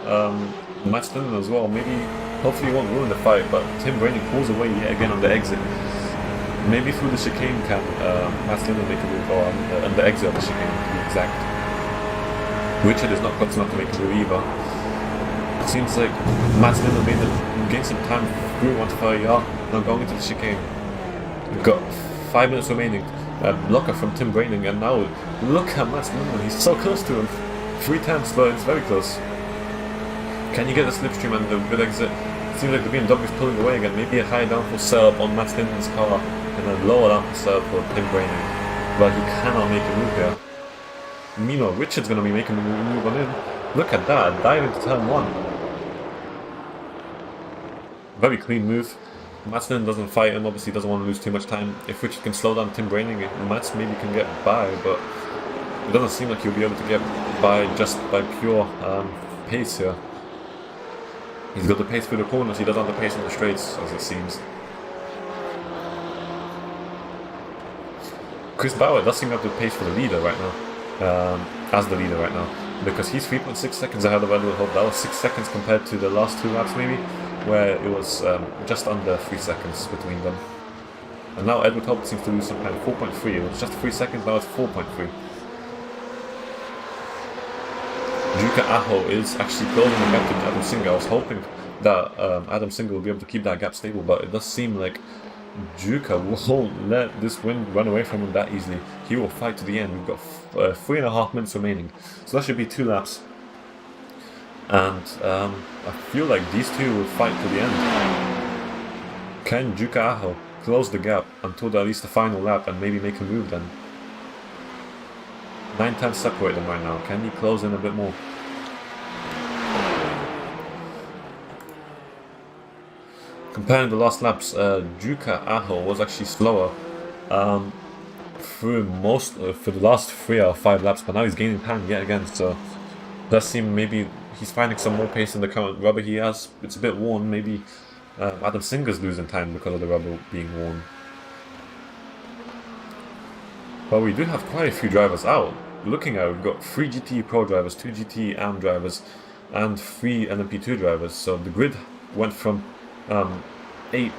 Mats Linder as well. Maybe, hopefully he won't ruin the fight, but Tim Brady pulls away yet again on the exit. Maybe through the chicane can Mats Linder make a move, or on the exit of the chicane to be exact. Richard is not close enough to make a move either. It seems like Mats Linder gained some time through 130R, now going into the chicane. We've got 5 minutes remaining. Blocker from Tim Brady, and now look at Mats Linder, he's so close to him. 3/10, but it's very close. Can you get the slipstream and the good exit? It seems like the BMW is pulling away again. Maybe a high downforce setup on Mats Linder's car and a lower downforce setup for Tim Brady. But he cannot make a move here. Meanwhile, Richard's going to be making a move on in. Look at that, dive into turn 1. Very clean move. Mats Linder doesn't fight him, obviously doesn't want to lose too much time. If Richard can slow down Tim Brady, Mats maybe can get by, but it doesn't seem like he'll be able to get by just by pure pace here. He's got the pace through the corners, he doesn't have the pace on the straights, as it seems. Chris Bauer does seem to have the pace for the leader right now, as the leader right now, because he's 3.6 seconds ahead of Edward Hope. That was 6 seconds compared to the last 2 laps maybe, where it was just under 3 seconds between them. And now Edward Hope seems to lose some time, 4.3, it was just 3 seconds, now it's 4.3. Juka Aho is actually closing the gap to Adam Singh. I was hoping that Adam Singh will be able to keep that gap stable, but it does seem like Juka won't let this win run away from him that easily. He will fight to the end. We've got 3.5 minutes remaining, so that should be 2 laps. And I feel like these two will fight to the end. Can Juka Aho close the gap until at least the final lap and maybe make a move then? 9 tenths separate them right now. Can he close in a bit more? Comparing the last laps, Juka Aho was actually slower through most for the last 3 or 5 laps, but now he's gaining time yet again. So it does seem maybe he's finding some more pace in the current rubber he has. It's a bit worn. Maybe Adam Singer's losing time because of the rubber being worn. But we do have quite a few drivers out. Looking at it, we've got 3 GT Pro drivers, 2 GT AM drivers, and 3 LMP2 drivers. So the grid went from 8,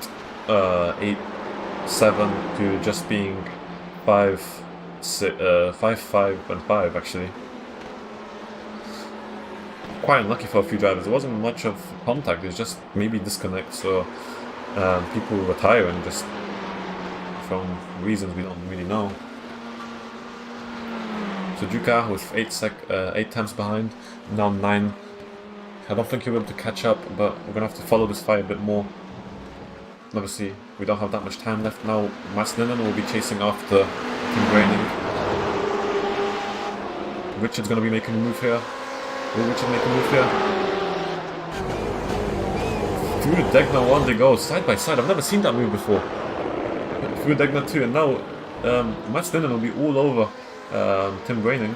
7 to just being 5, 5, and 5 actually. Quite unlucky for a few drivers. There wasn't much of contact. It's just maybe disconnects or people retiring just from reasons we don't really know. Suzuka with 8 times behind, now 9. I don't think he'll be able to catch up, but we're gonna have to follow this fight a bit more. Obviously, we don't have that much time left now. Mats Linden will be chasing after Tim Braining. Richard's gonna be making a move here. Will Richard make a move here? Through Degner 1 they go, side by side. I've never seen that move before. Through Degner 2, and now Mats Linden will be all over Tim Braining.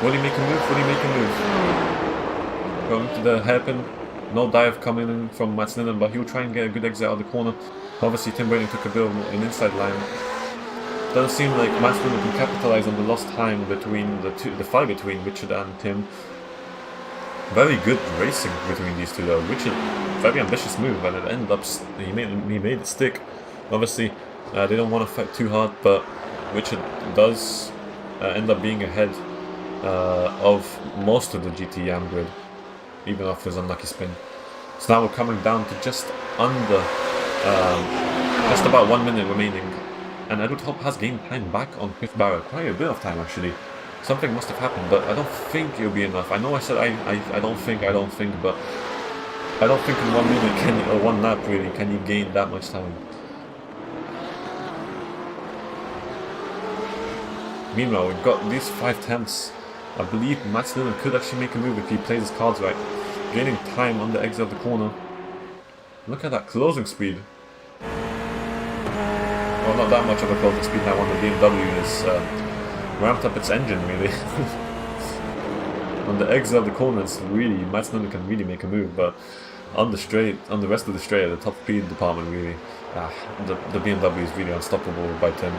Will he make a move? Will he make a move? Going to the hairpin. No dive coming in from Mats Linden, but he'll try and get a good exit out of the corner. Obviously Tim Braining took a bit of an inside line. Doesn't seem like Mats Linden can capitalise on the lost time between the fight between Richard and Tim. Very good racing between these two though. Richard, very ambitious move, and it ended up he made it stick. Obviously, they don't want to fight too hard, but Richard does end up being ahead of most of the GT grid, even after his unlucky spin. So now we're coming down to just under, just about 1 minute remaining. And Edward Hope has gained time back on Chris Barrett, quite a bit of time actually. Something must have happened, but I don't think it'll be enough. I know I said I don't think, but I don't think in 1 minute or 1 lap really can you gain that much time. Meanwhile, we've got these 5 tenths. I believe Mats Linden could actually make a move if he plays his cards right. Gaining time on the exit of the corner. Look at that closing speed. Well, not that much of a closing speed now on the BMW has ramped up its engine really. On the exit of the corner, it's really, Mats Linden can really make a move, but on the straight, on the rest of the straight, the top speed department really, the BMW is really unstoppable by Tim.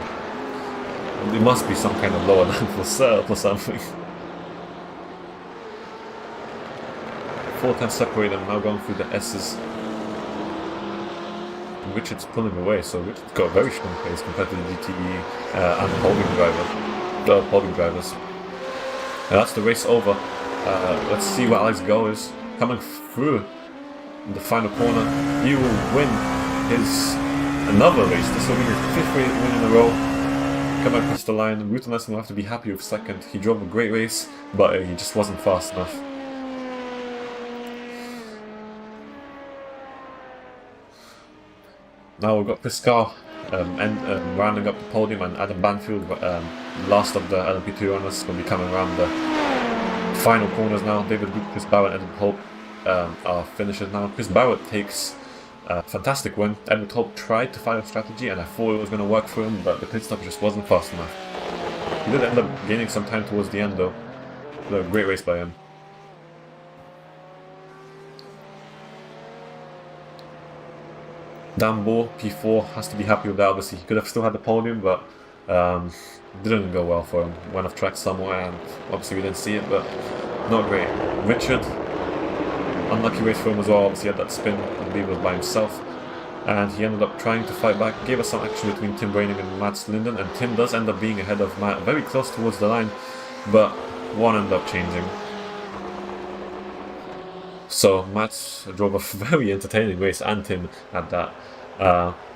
It must be some kind of lower level setup or something. 4 tenths separate them, now going through the S's. Richard's pulling away, so Richard's got a very strong pace compared to the GTE and the holding drivers. And that's the race over. Let's see what Alex Go is coming through the final corner. He will win his another race. This will be his 5th win in a row. Come across the line. Rutan will have to be happy with 2nd. He drove a great race, but he just wasn't fast enough. Now we've got Piscar rounding up the podium, and Adam Banfield, last of the LMP2 runners, will be coming around the final corners now. David Luke, Chris Barrett, and Edward Hope are finishers now. Chris Barrett takes a fantastic win. Edward Hope tried to find a strategy, and I thought it was going to work for him, but the pit stop just wasn't fast enough. He did end up gaining some time towards the end though. A great race by him. Dan Bohr, P4, has to be happy with that. Obviously, he could have still had the podium, but didn't go well for him. Went off track somewhere, and obviously we didn't see it, but not great. Richard, unlucky race for him as well. Obviously, he had that spin, I believe it was by himself, and he ended up trying to fight back. Gave us some action between Tim Braining and Mats Linden, and Tim does end up being ahead of Matt, very close towards the line, but one ended up changing. So Mats drove a very entertaining race, and Tim had that.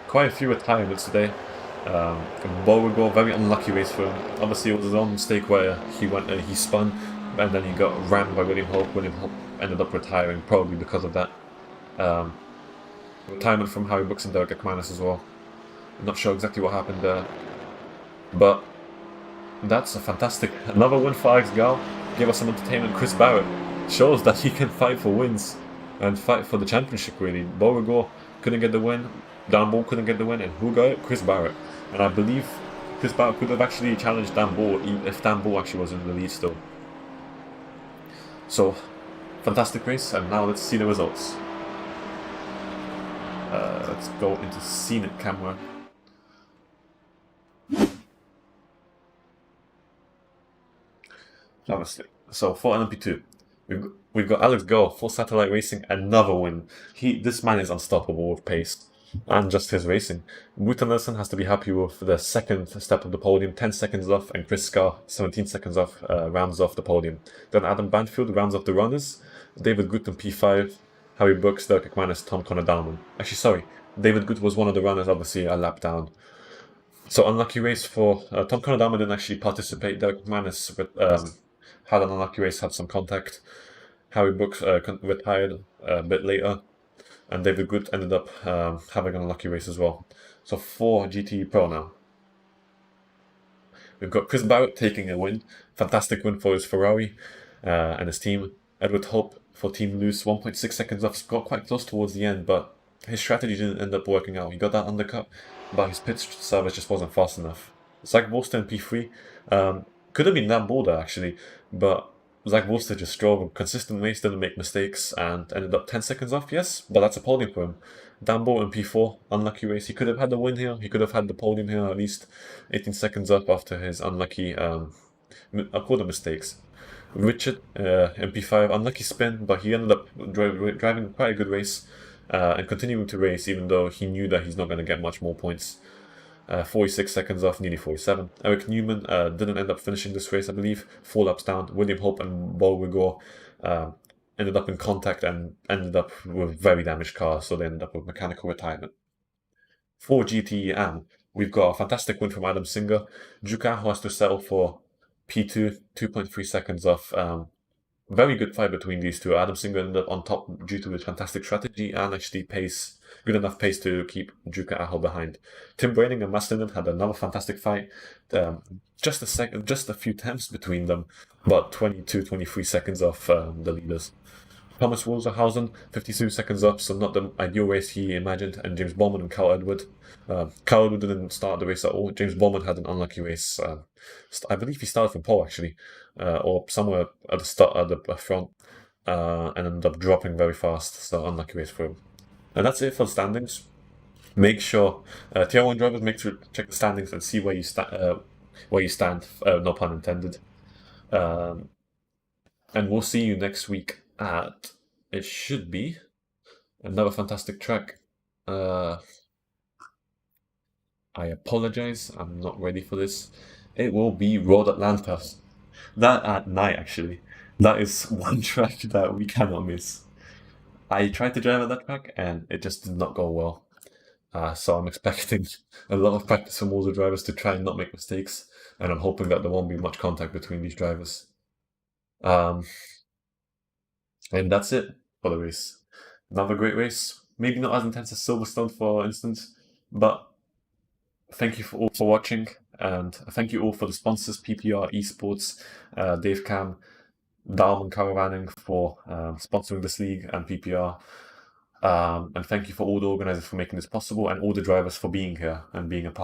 Quite a few retirements today. Beauregard, very unlucky race for him. Obviously it was his own mistake where he spun, and then he got rammed by William Hope. William Hope ended up retiring, probably because of that. Retirement from Harry Brooks and Derek Ekmanis as well. I'm not sure exactly what happened there, but that's a fantastic, another win for Alex Gal. Gave us some entertainment. Chris Barrett shows that he can fight for wins and fight for the championship really. Beauregard couldn't get the win, Dan Bohr couldn't get the win, and who got it? Chris Barrett. And I believe Chris Barrett could have actually challenged Dan Bohr if Dan Bohr actually was in the lead still. So, fantastic race, and now let's see the results. Let's go into scenic camera. Obviously. So for LMP2, we've got Alex Go for Satellite Racing, another win. This man is unstoppable with pace and just his racing. Wouter Nelson has to be happy with the second step of the podium, 10 seconds off, and Chris Scarr, 17 seconds off, rounds off the podium. Then Adam Banfield rounds off the runners. David Gutten P5, Harry Brooks, Derek McManus, Tom Connor-Dalman. Actually, sorry, David Gutt was one of the runners, obviously a lap down. So unlucky race for Tom Connor-Dalman didn't actually participate. Derek McManus had an unlucky race, had some contact. Harry Brooks retired a bit later, and David Good ended up having an unlucky race as well. So for GT Pro now, we've got Chris Barrett taking a win. Fantastic win for his Ferrari and his team. Edward Hope for Team Loose, 1.6 seconds off. Got quite close towards the end, but his strategy didn't end up working out. He got that undercut, but his pit service just wasn't fast enough. Zach Bolster in P3 could have been Dan Boulder actually, but Zach Bolster just drove a consistent race, didn't make mistakes, and ended up 10 seconds off, yes, but that's a podium for him. Dan Boulder in P4, unlucky race. He could have had the win here, he could have had the podium here at least. 18 seconds up after his unlucky, I call them mistakes. Richard, MP5, unlucky spin, but he ended up driving quite a good race and continuing to race even though he knew that he's not going to get much more points. 46 seconds off, nearly 47. Eric Newman didn't end up finishing this race, I believe. 4 laps down. William Hope and Bo Rigor ended up in contact and ended up with very damaged cars, so they ended up with mechanical retirement. For GTEM, we've got a fantastic win from Adam Singer. Juka has to settle for P2, 2.3 seconds off. Very good fight between these two. Adam Singer ended up on top due to his fantastic strategy and actually pace, good enough pace to keep Juka Aho behind. Tim Braining and Maslinen had another fantastic fight. Just a few tenths between them, but 22, 23 seconds off the leaders. Thomas Wolzerhausen, 52 seconds up, so not the ideal race he imagined, and James Bowman and Carl Edward. Carl Edward didn't start the race at all. James Bowman had an unlucky race. I believe he started from pole actually, or somewhere at the start at the front, and ended up dropping very fast. So unlucky race for him. And that's it for the standings. Make sure Tier 1 drivers make sure to check the standings and see where you stand. No pun intended. And we'll see you next week at, it should be another fantastic track. I apologize, I'm not ready for this. It will be Road Atlanta. That at night, actually. That is one track that we cannot miss. I tried to drive at that track and it just did not go well. So I'm expecting a lot of practice from all the drivers to try and not make mistakes, and I'm hoping that there won't be much contact between these drivers. And that's it for the race. Another great race. Maybe not as intense as Silverstone, for instance, but thank you all for watching, and thank you all for the sponsors, PPR, Esports, DaveCam, Dalman Caravaning for sponsoring this league, and PPR. And thank you for all the organisers for making this possible, and all the drivers for being here and being a part